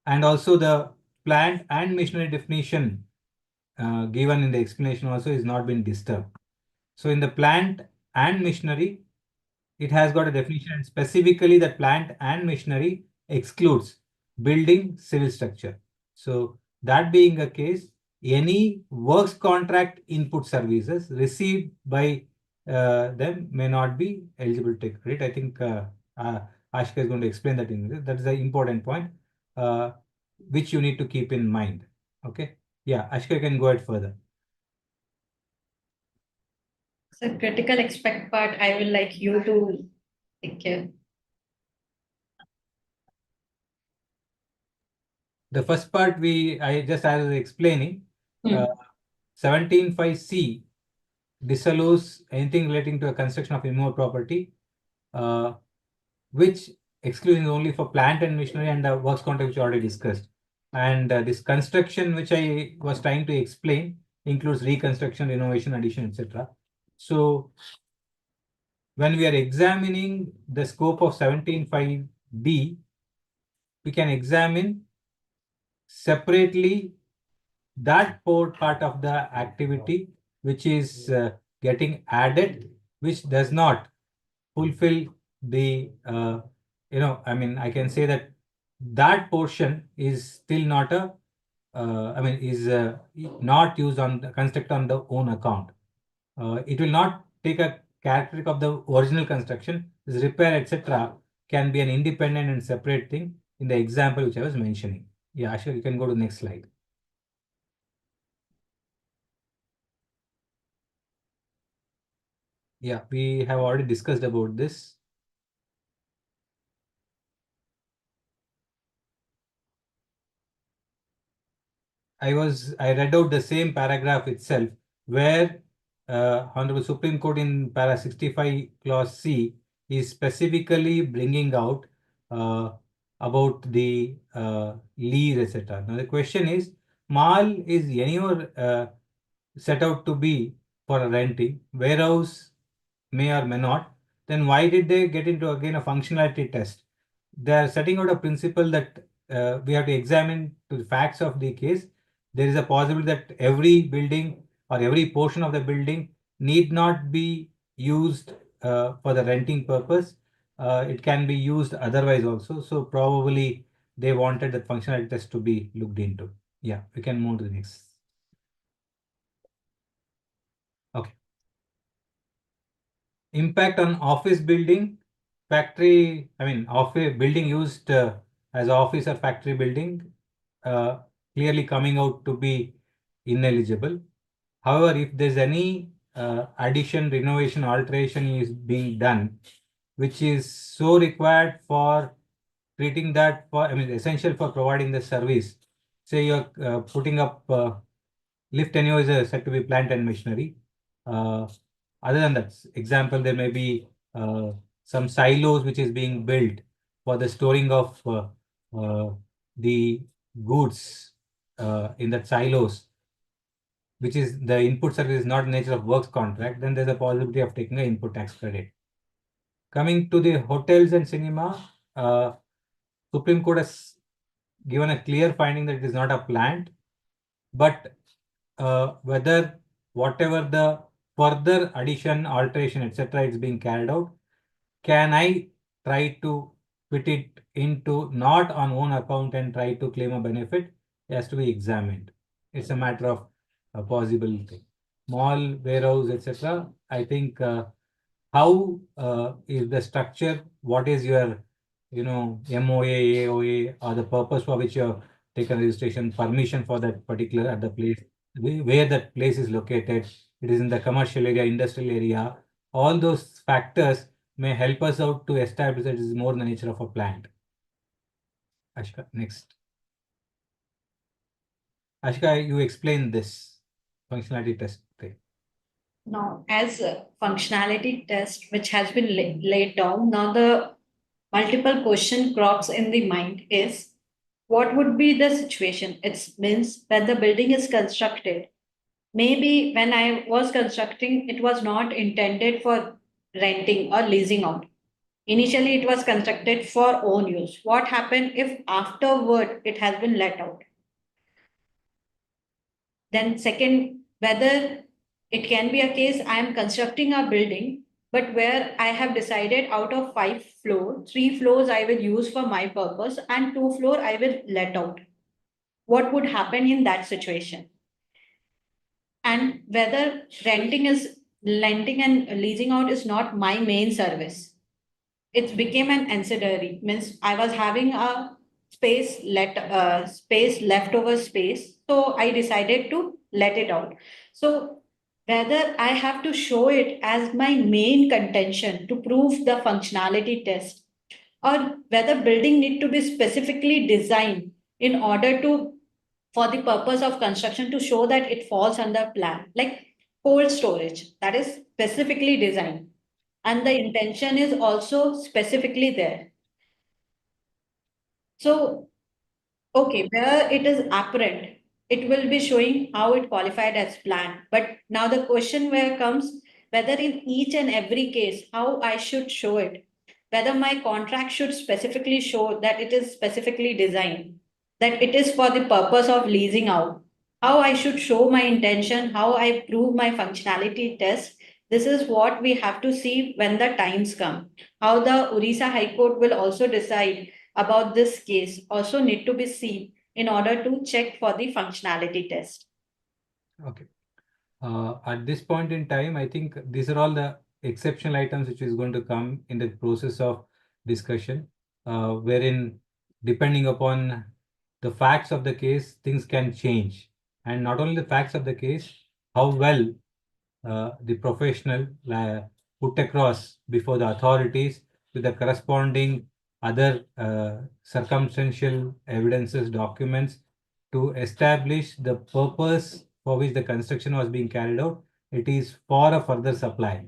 And also the plant and machinery definition given in the explanation also is not been disturbed. So in the plant and machinery, it has got a definition, and specifically that plant and machinery excludes building, civil structure. So that being the case, any works contract input services received by them may not be eligible to take credit. I think Ashika is going to explain that in this. That is an important point which you need to keep in mind. Okay. Yeah, Ashika can go ahead further. So critical aspect part, I will like you to take care. The first part I just as I was explaining, 17(5)(c) disallows anything relating to a construction of immovable property, which exclusion is only for plant and machinery and the works contract which we already discussed. And this construction which I was trying to explain includes reconstruction, renovation, addition, etc. So when we are examining the scope of 17(5)(d), we can examine separately that part of the activity which is getting added, which does not fulfill the, I can say that that portion is still not not used on the construct on the own account. It will not take a characteristic of the original construction. This repair, etc., can be an independent and separate thing in the example which I was mentioning. Yeah, Ashok, you can go to the next slide. Yeah, we have already discussed about this. I read out the same paragraph itself where Honorable Supreme Court in para 65 clause C is specifically bringing out about the lease, etc. Now the question is, mall is anywhere set out to be for renting, warehouse may or may not, then why did they get into again a functionality test? They are setting out a principle that we have to examine to the facts of the case. There is a possibility that every building or every portion of the building need not be used for the renting purpose. it can be used otherwise also. So probably they wanted the functionality test to be looked into. Yeah, we can move to the next. Okay. Impact on office building, factory, office building used as office or factory building, clearly coming out to be ineligible. However, if there's any addition, renovation, alteration is being done, which is so required for treating that for, essential for providing the service. Say you're putting up lift anyway is said to be plant and machinery. Other than that, example, there may be some silos which is being built for the storing of the goods in that silos, which is the input service is not nature of works contract, then there's a possibility of taking an input tax credit. Coming to the hotels and cinema, Supreme Court has given a clear finding that it is not a plant, but whether whatever the further addition, alteration, etc. is being carried out, can I try to fit it into not on own account and try to claim a benefit? It has to be examined. It's a matter of a possible thing. Mall, warehouse, etc. I think how is the structure? What is your, MOA, AOA, or the purpose for which you have taken registration, permission for that particular at the place, where that place is located. It is in the commercial area, industrial area. All those factors may help us out to establish that it is more in the nature of a plant. Ashka, next. Ashka, you explain this functionality test thing. Now, as a functionality test which has been laid down, now the multiple question crops in the mind is what would be the situation? It means when the building is constructed, maybe when I was constructing, it was not intended for renting or leasing out. Initially, it was constructed for own use. What happened if afterward it has been let out? Then, second, whether it can be a case I am constructing a building, but where I have decided out of 5 floors, 3 floors I will use for my purpose and 2 floor I will let out. What would happen in that situation? And whether lending and leasing out is not my main service. It became an ancillary, means I was having a leftover space, so I decided to let it out. So whether I have to show it as my main contention to prove the functionality test, or whether building need to be specifically designed in order to for the purpose of construction to show that it falls under plan, like cold storage that is specifically designed and the intention is also specifically there. So, okay, where it is apparent, it will be showing how it qualified as planned. But now the question where comes whether in each and every case, how I should show it, whether my contract should specifically show that it is specifically designed, that it is for the purpose of leasing out, how I should show my intention, how I prove my functionality test. This is what we have to see when the times come. How the Orissa High Court will also decide about this case also need to be seen in order to check for the functionality test. Okay. At this point in time, I think these are all the exceptional items which is going to come in the process of discussion, wherein depending upon the facts of the case, things can change. And not only the facts of the case, how well the professional put across before the authorities with the corresponding other circumstantial evidences, documents to establish the purpose for which the construction was being carried out. It is for a further supply,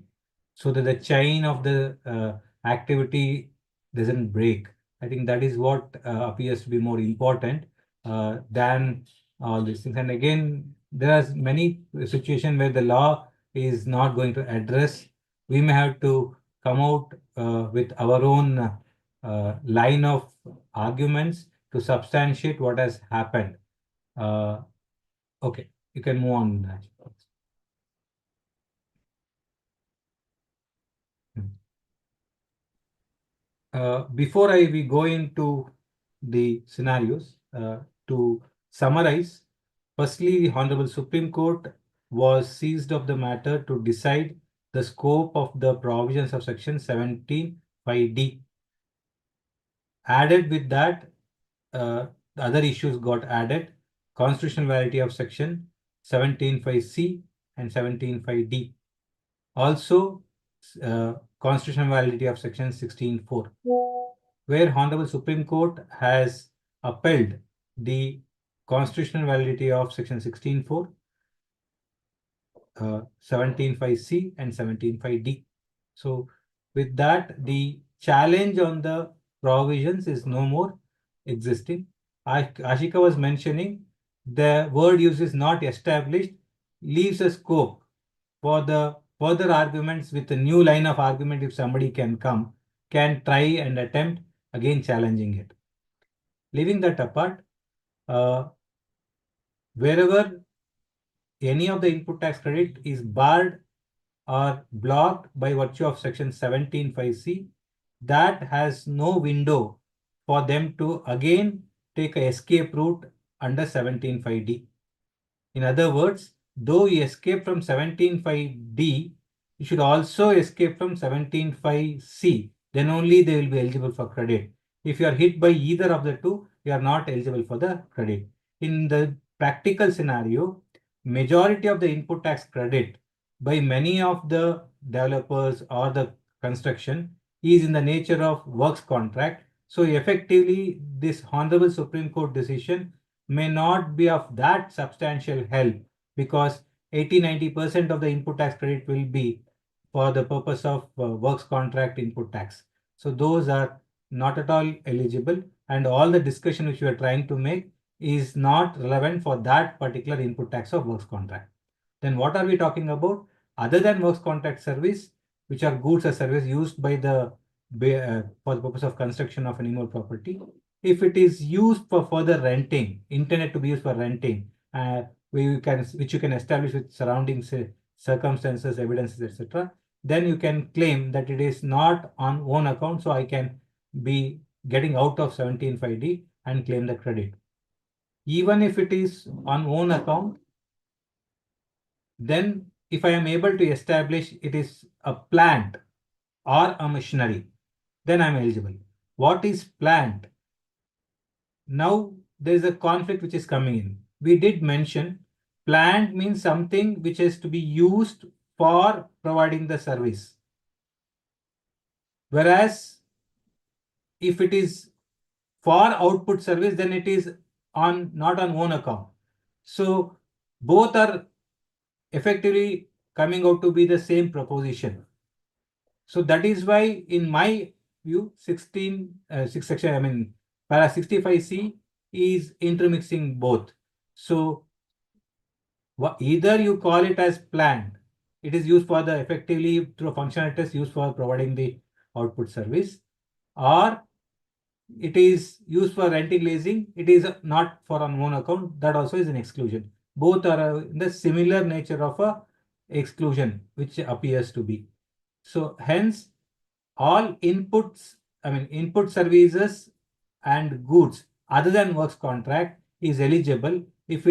so that the chain of the activity doesn't break. I think that is what appears to be more important than all these things. And again, there are many situations where the law is not going to address. We may have to come out with our own line of arguments to substantiate what has happened. Okay, you can move on. Raj. Hmm. Before we go into the scenarios, to summarize, firstly, the Honorable Supreme Court was seized of the matter to decide the scope of the provisions of Section 17(5)(d). Added with that, the other issues got added: constitutional validity of Section 17(5)(c) and 17(5)(d). Also, constitutional validity of Section 16(4), where Honorable Supreme Court has upheld the constitutional validity of Section 16(4), 17(5)(c) and 17(5)(d). So, with that, the challenge on the provisions is no more existing. Ashika was mentioning the word use is not established, leaves a scope for the further arguments with a new line of argument. If somebody can try and attempt again challenging it. Leaving that apart, wherever any of the input tax credit is barred or blocked by virtue of Section 17(5)(c), that has no window for them to again take a escape route under 17(5)(d). In other words, though you escape from 17(5)(d), you should also escape from 17(5)(c. Then only they will be eligible for credit. If you are hit by either of the two, you are not eligible for the credit. In the practical scenario, majority of the input tax credit by many of the developers or the construction is in the nature of works contract. So effectively, this Honorable Supreme Court decision may not be of that substantial help, because 80-90% of the input tax credit will be for the purpose of works contract input tax. So those are not at all eligible, and all the discussion which we are trying to make is not relevant for that particular input tax of works contract. Then what are we talking about? Other than works contract service, which are goods or service used by the for the purpose of construction of animal property. If it is used for further renting, intended to be used for renting, which you can establish with surrounding circumstances, evidences, etc., then you can claim that it is not on own account, so I can be getting out of 17(5)(d) and claim the credit. Even if it is on own account, then if I am able to establish it is a plant or a machinery, then I'm eligible. What is plant? Now there is a conflict which is coming in. We did mention plant means something which is to be used for providing the service. Whereas if it is for output service, then it is not on own account. So both are effectively coming out to be the same proposition. So that is why, in my view, para 65C is intermixing both. So either you call it as planned, it is used for the effectively through a functional test used for providing the output service, or it is used for renting, leasing, it is not for on own account, that also is an exclusion. Both are in the similar nature of a exclusion, which appears to be. So hence, all input services and goods other than works contract is eligible if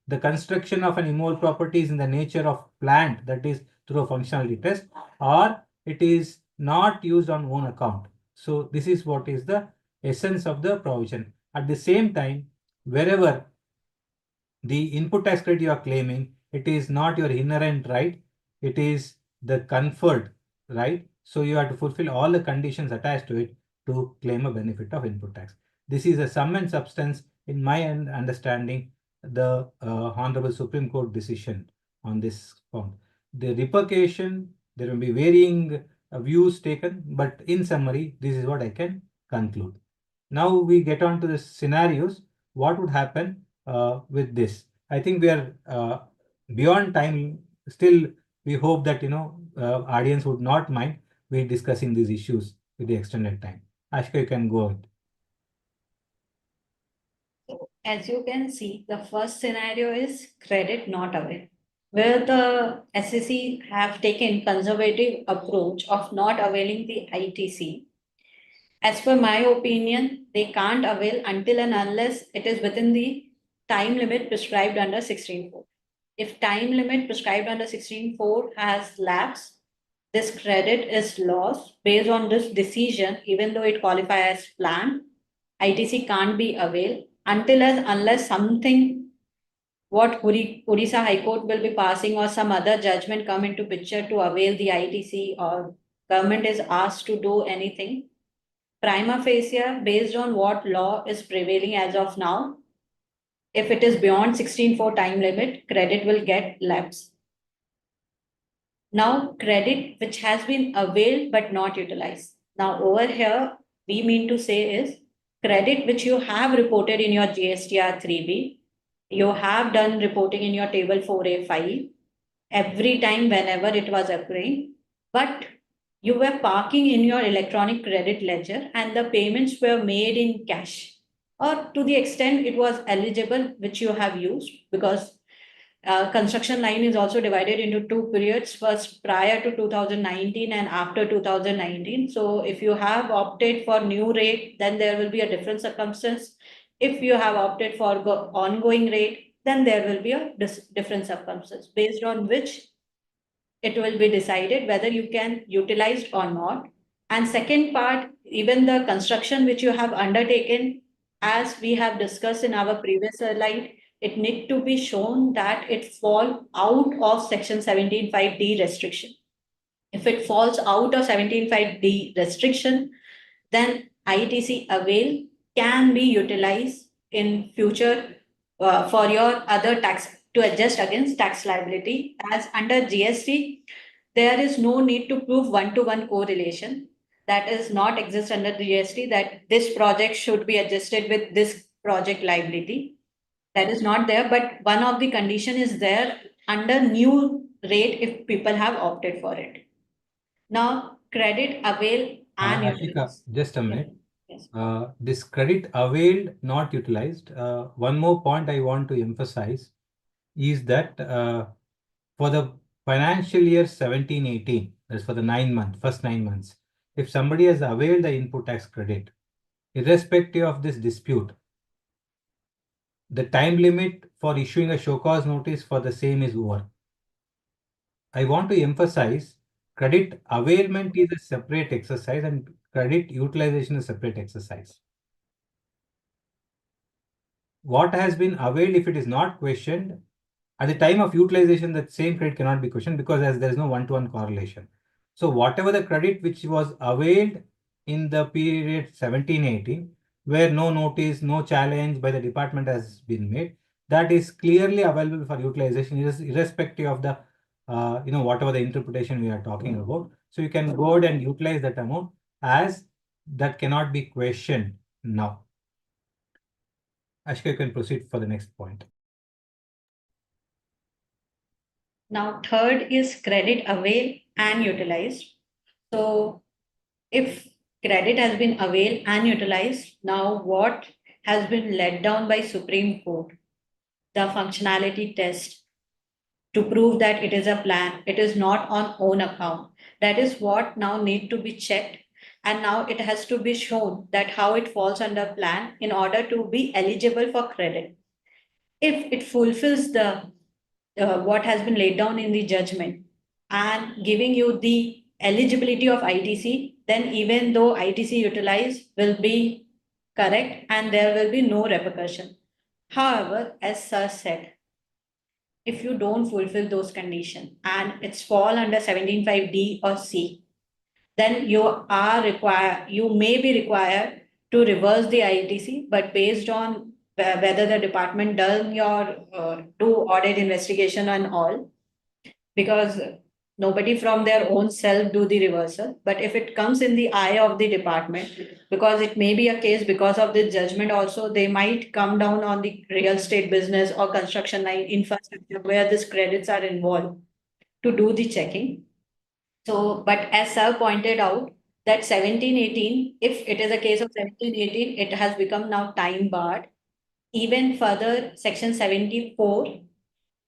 the construction of an immovable property is in the nature of plant, that is through a functionality test, or it is not used on own account. So this is what is the essence of the provision. At the same time, wherever the input tax credit you are claiming, it is not your inherent right, it is the conferred right. So you have to fulfill all the conditions attached to it to claim a benefit of input tax. This is a sum and substance, in my understanding, the Honorable Supreme Court decision on this point. The repercussion, there will be varying views taken, but in summary, this is what I can conclude. Now we get on to the scenarios. What would happen with this? I think we are beyond time. Still, we hope that audience would not mind we discussing these issues with the extended time. Ashka, you can go ahead. As you can see, the first scenario is credit not availed, where the SEC have taken conservative approach of not availing the ITC. As per my opinion, they can't avail until and unless it is within the time limit prescribed under 16.4. If time limit prescribed under 16.4 has lapsed, this credit is lost based on this decision, even though it qualifies as planned. ITC can't be availed until as unless something what Odisha High Court will be passing or some other judgment come into picture to avail the ITC or government is asked to do anything. Prima facie, based on what law is prevailing as of now, if it is beyond 16.4 time limit, credit will get lapsed. Now, credit which has been availed but not utilized. Now, over here, we mean to say is credit which you have reported in your GSTR 3B, you have done reporting in your table 4A file every time whenever it was occurring, but you were parking in your electronic credit ledger and the payments were made in cash or to the extent it was eligible which you have used because construction line is also divided into two periods, first prior to 2019 and after 2019. So if you have opted for new rate, then there will be a different circumstance. If you have opted for ongoing rate, then there will be a different circumstance based on which it will be decided whether you can utilize or not. And second part, even the construction which you have undertaken, as we have discussed in our previous slide, it need to be shown that it fall out of section 17.5D restriction. If it falls out of 17.5D restriction, then ITC avail can be utilized in future for your other tax to adjust against tax liability. As under GST, there is no need to prove one-to-one correlation. That is not exist under the GST that this project should be adjusted with this project liability. That is not there, but one of the condition is there under new rate if people have opted for it. Now, credit avail and Ashika, utilize. just a minute. Yes. This credit availed, not utilized. One more point I want to emphasize is that for the financial year 17-18, that's for the first 9 months, if somebody has availed the input tax credit, irrespective of this dispute, the time limit for issuing a show cause notice for the same is over. I want to emphasize credit availment is a separate exercise and credit utilization is a separate exercise. What has been availed, if it is not questioned, at the time of utilization, that same credit cannot be questioned because as there is no one-to-one correlation. So whatever the credit which was availed in the period 17-18, where no notice, no challenge by the department has been made, that is clearly available for utilization irrespective of the whatever the interpretation we are talking about. So you can go ahead and utilize that amount as that cannot be questioned now. Ashika, you can proceed for the next point. Now, third is credit avail and utilized. So, if credit has been availed and utilized, now what has been let down by Supreme Court? The functionality test to prove that it is a plan, it is not on own account. That is what now need to be checked. And now it has to be shown that how it falls under plan in order to be eligible for credit. If it fulfills the what has been laid down in the judgment and giving you the eligibility of ITC, then even though ITC utilized will be correct and there will be no repercussion. However, as Sir said, if you don't fulfill those conditions and it's fall under 17.5D or C, then you may be required to reverse the ITC, but based on whether the department done your do audit investigation and all, because nobody from their own self do the reversal. But if it comes in the eye of the department, because it may be a case because of the judgment also, they might come down on the real estate business or construction line infrastructure where these credits are involved to do the checking. So, but as Sir pointed out, that 17-18, if it is a case of 17-18, it has become now time barred. Even further, section 74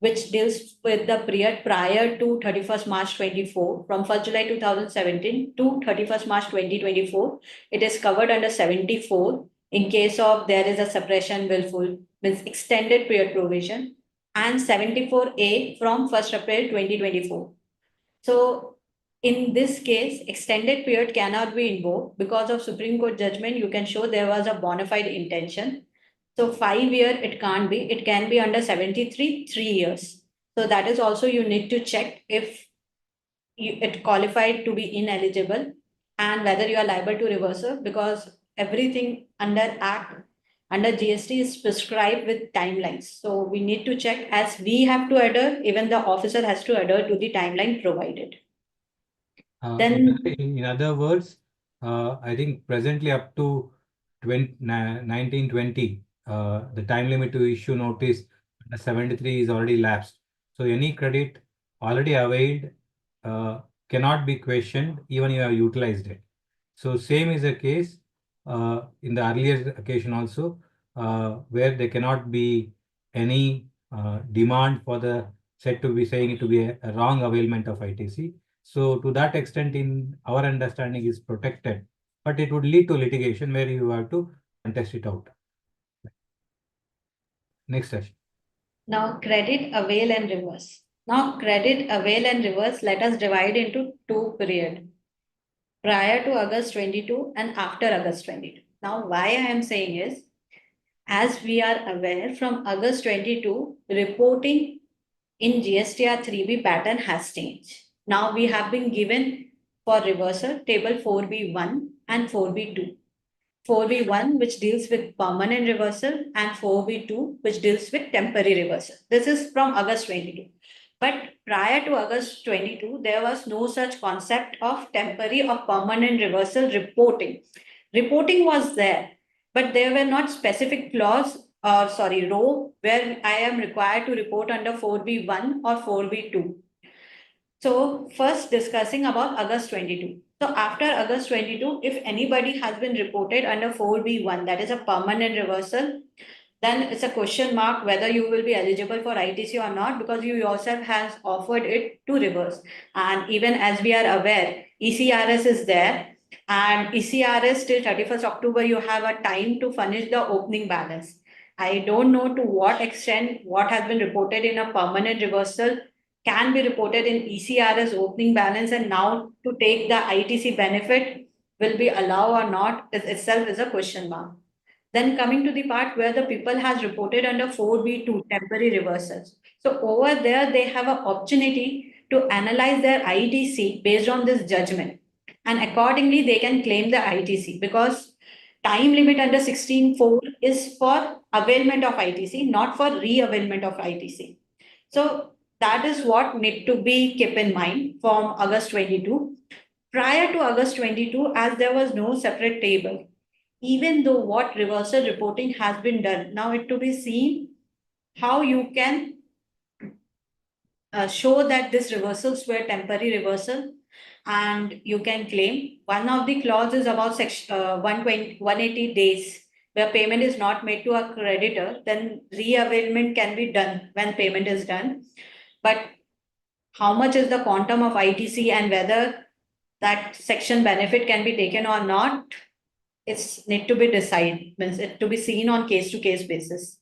which deals with the period prior to 31st March 24, from 1st July 2017 to 31st March 2024. It is covered under 74 in case of there is a suppression willful, means extended period provision, and 74A from 1st April 2024. So in this case, extended period cannot be invoked because of Supreme Court judgment. You can show there was a bona fide intention. So 5 year it can't be. It can be under 73, 3 years. So that is also you need to check if it qualified to be ineligible and whether you are liable to reversal, because everything under Act, under GST is prescribed with timelines. So we need to check, as we have to adhere, even the officer has to adhere to the timeline provided. Then In other words, I think presently up to 1920, the time limit to issue notice under 73 is already lapsed. So any credit already availed cannot be questioned even you have utilized it. So same is the case in the earlier occasion also, where there cannot be any demand for the said to be saying it to be a wrong availment of ITC. So to that extent, in our understanding, is protected, but it would lead to litigation where you have to contest it out. Next session. now credit, avail, and reverse. Now credit, avail, and reverse, let us divide into two periods. Prior to August 22 and after August 22. Now why I am saying is, as we are aware, from August 22, reporting in GSTR 3B pattern has changed. Now we have been given for reversal table 4B1 and 4B2. 4B1 which deals with permanent reversal and 4B2 which deals with temporary reversal. This is from August 22. But prior to August 22, there was no such concept of temporary or permanent reversal reporting. Reporting was there, but there were not specific clause or row where I am required to report under 4B1 or 4B2. So first discussing about August 22. So after August 22, if anybody has been reported under 4B1, that is a permanent reversal, then it's a question mark whether you will be eligible for ITC or not, because you yourself has offered it to reverse. And even as we are aware, ECRS is there, and ECRS till 31st October, you have a time to furnish the opening balance. I don't know to what extent what has been reported in a permanent reversal can be reported in ECRS opening balance, and now to take the ITC benefit will be allowed or not itself is a question mark. Then coming to the part where the people has reported under 4B2 temporary reversals. So over there, they have an opportunity to analyze their ITC based on this judgment. And accordingly, they can claim the ITC, because time limit under 16.4 is for availment of ITC, not for re-availment of ITC. So that is what need to be kept in mind from August 22. Prior to August 22, as there was no separate table, even though what reversal reporting has been done, now it to be seen how you can show that these reversals were temporary reversal and you can claim. One of the clauses about section 180 days where payment is not made to a creditor, then re-availment can be done when payment is done. But how much is the quantum of ITC and whether that section benefit can be taken or not, it's need to be decided, means it to be seen on case to case basis.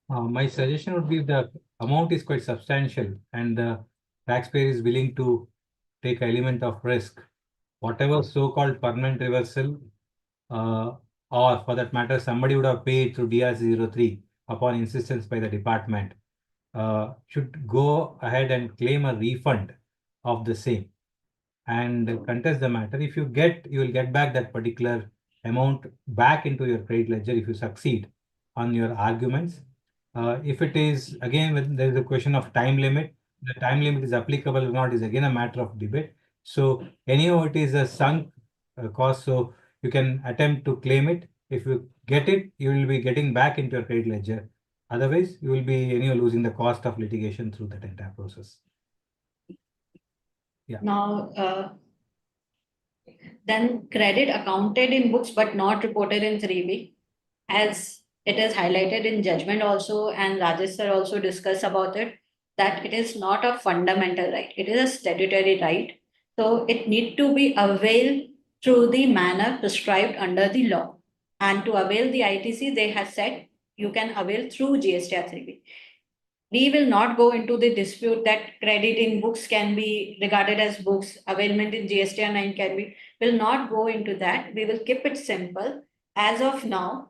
My suggestion would be the amount is quite substantial and the taxpayer is willing to take an element of risk. Whatever so-called permanent reversal, or for that matter, somebody would have paid through DRC03 upon insistence by the department, should go ahead and claim a refund of the same and contest the matter. If you get, you will get back that particular amount back into your credit ledger if you succeed on your arguments. If it is, again, when there is a question of time limit, the time limit is applicable or not is again a matter of debate. So anyhow, it is a sunk cost, so you can attempt to claim it. If you get it, you will be getting back into your credit ledger. Otherwise, you will be anyhow losing the cost of litigation through that entire process. Yeah. Now, then credit accounted in books but not reported in 3B. As It is highlighted in judgment also, and Rajesh sir also discussed about it, that it is not a fundamental right. It is a statutory right. So it need to be availed through the manner prescribed under the law. And to avail the ITC, they have said you can avail through GSTR 3B. We will not go into the dispute that credit in books can be regarded as books, availment in GSTR 9 can be, will not go into that. We will keep it simple as of now.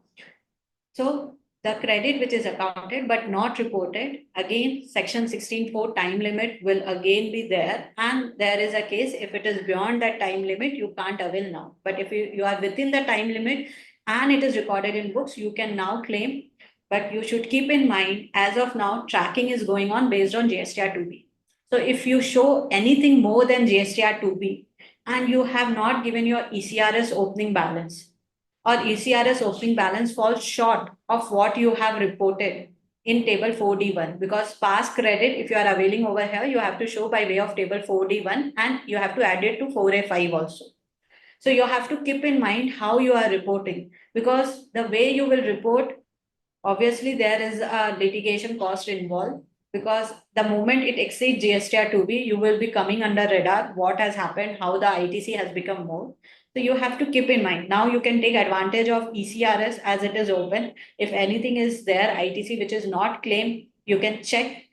So the credit which is accounted but not reported, again, section 16(4) time limit will again be there. And there is a case, if it is beyond that time limit, you can't avail now. But if you are within the time limit and it is recorded in books, you can now claim. But you should keep in mind, as of now, tracking is going on based on GSTR 2B. So if you show anything more than GSTR 2B and you have not given your ECRS opening balance, or ECRS opening balance falls short of what you have reported in table 4D1, because past credit, if you are availing over here, you have to show by way of table 4D1 and you have to add it to 4A5 also. So you have to keep in mind how you are reporting, because the way you will report, obviously there is a litigation cost involved, because the moment it exceeds GSTR 2B, you will be coming under radar, what has happened, how the ITC has become more. So you have to keep in mind. Now you can take advantage of ECRS as it is open. If anything is there, ITC which is not claimed, you can check,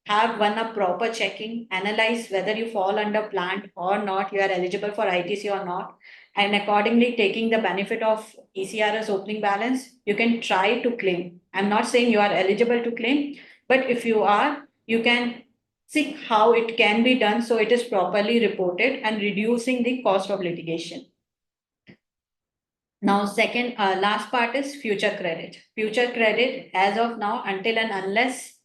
have one a proper checking, analyze whether you fall under plant or not, you are eligible for ITC or not, and accordingly taking the benefit of ECRS opening balance, you can try to claim. I'm not saying you are eligible to claim, but if you are, you can see how it can be done so it is properly reported and reducing the cost of litigation. Now, second, last part is future credit. Future credit, as of now, until and unless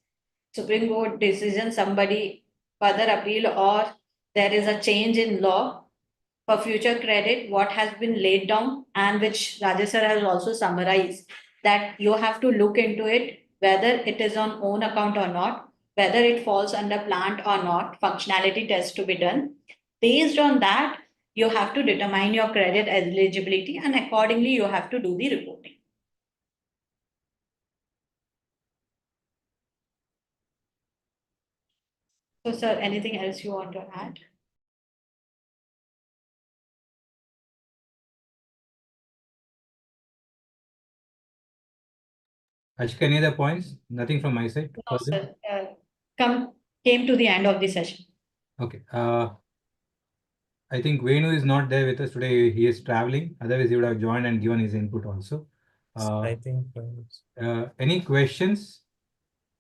Supreme Court decision, somebody further appeal, or there is a change in law for future credit, what has been laid down and which Rajesh sir has also summarized, that you have to look into it, whether it is on own account or not, whether it falls under plant or not, functionality test to be done. Based on that, you have to determine your credit eligibility and accordingly you have to do the reporting. So, sir, anything else you want to add? Ashika, any other points? Nothing from my side. No, sir. Came to the end of the session. Okay. I think Venu is not there with us today. He is traveling. Otherwise, he would have joined and given his input also. I think. Any questions?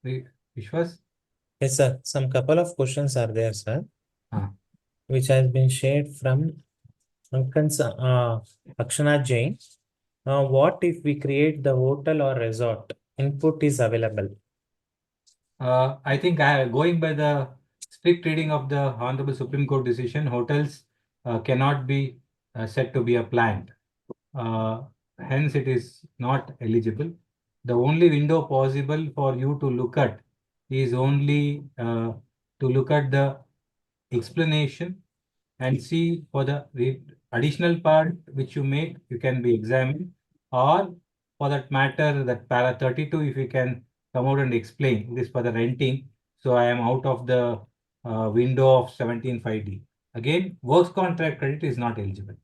Vishwas? Yes, sir. Some couple of questions are there, sir, Ah. which has been shared from Akshana Jain. What if we create the hotel or resort? Input is available. I think going by the strict reading of the Honorable Supreme Court decision, hotels cannot be said to be a plant. Hence, it is not eligible. The only window possible for you to look at is only to look at the explanation and see for the additional part which you make, you can be examined, or for that matter, that para 32, if you can come out and explain this for the renting. So I am out of the window of 17(5)(d). Again, works contract credit is not eligible.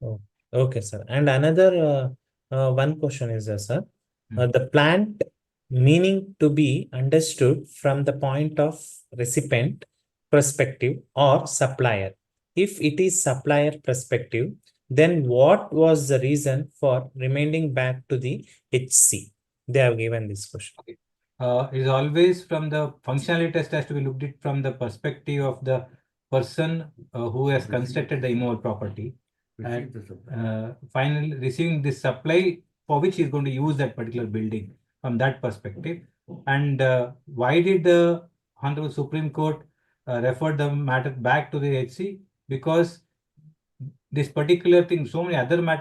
Oh, okay, sir. And another one question is, sir, the plant meaning to be understood from the point of recipient perspective or supplier. If it is supplier perspective, then what was the reason for remaining back to the HC? They have given this question. Okay. Is always from the functionality test has to be looked at from the perspective of the person who has constructed the immovable property. And finally, receiving this supply for which he is going to use that particular building from that perspective. And why did the Honorable Supreme Court refer the matter back to the HC? Because this particular thing, so many other matters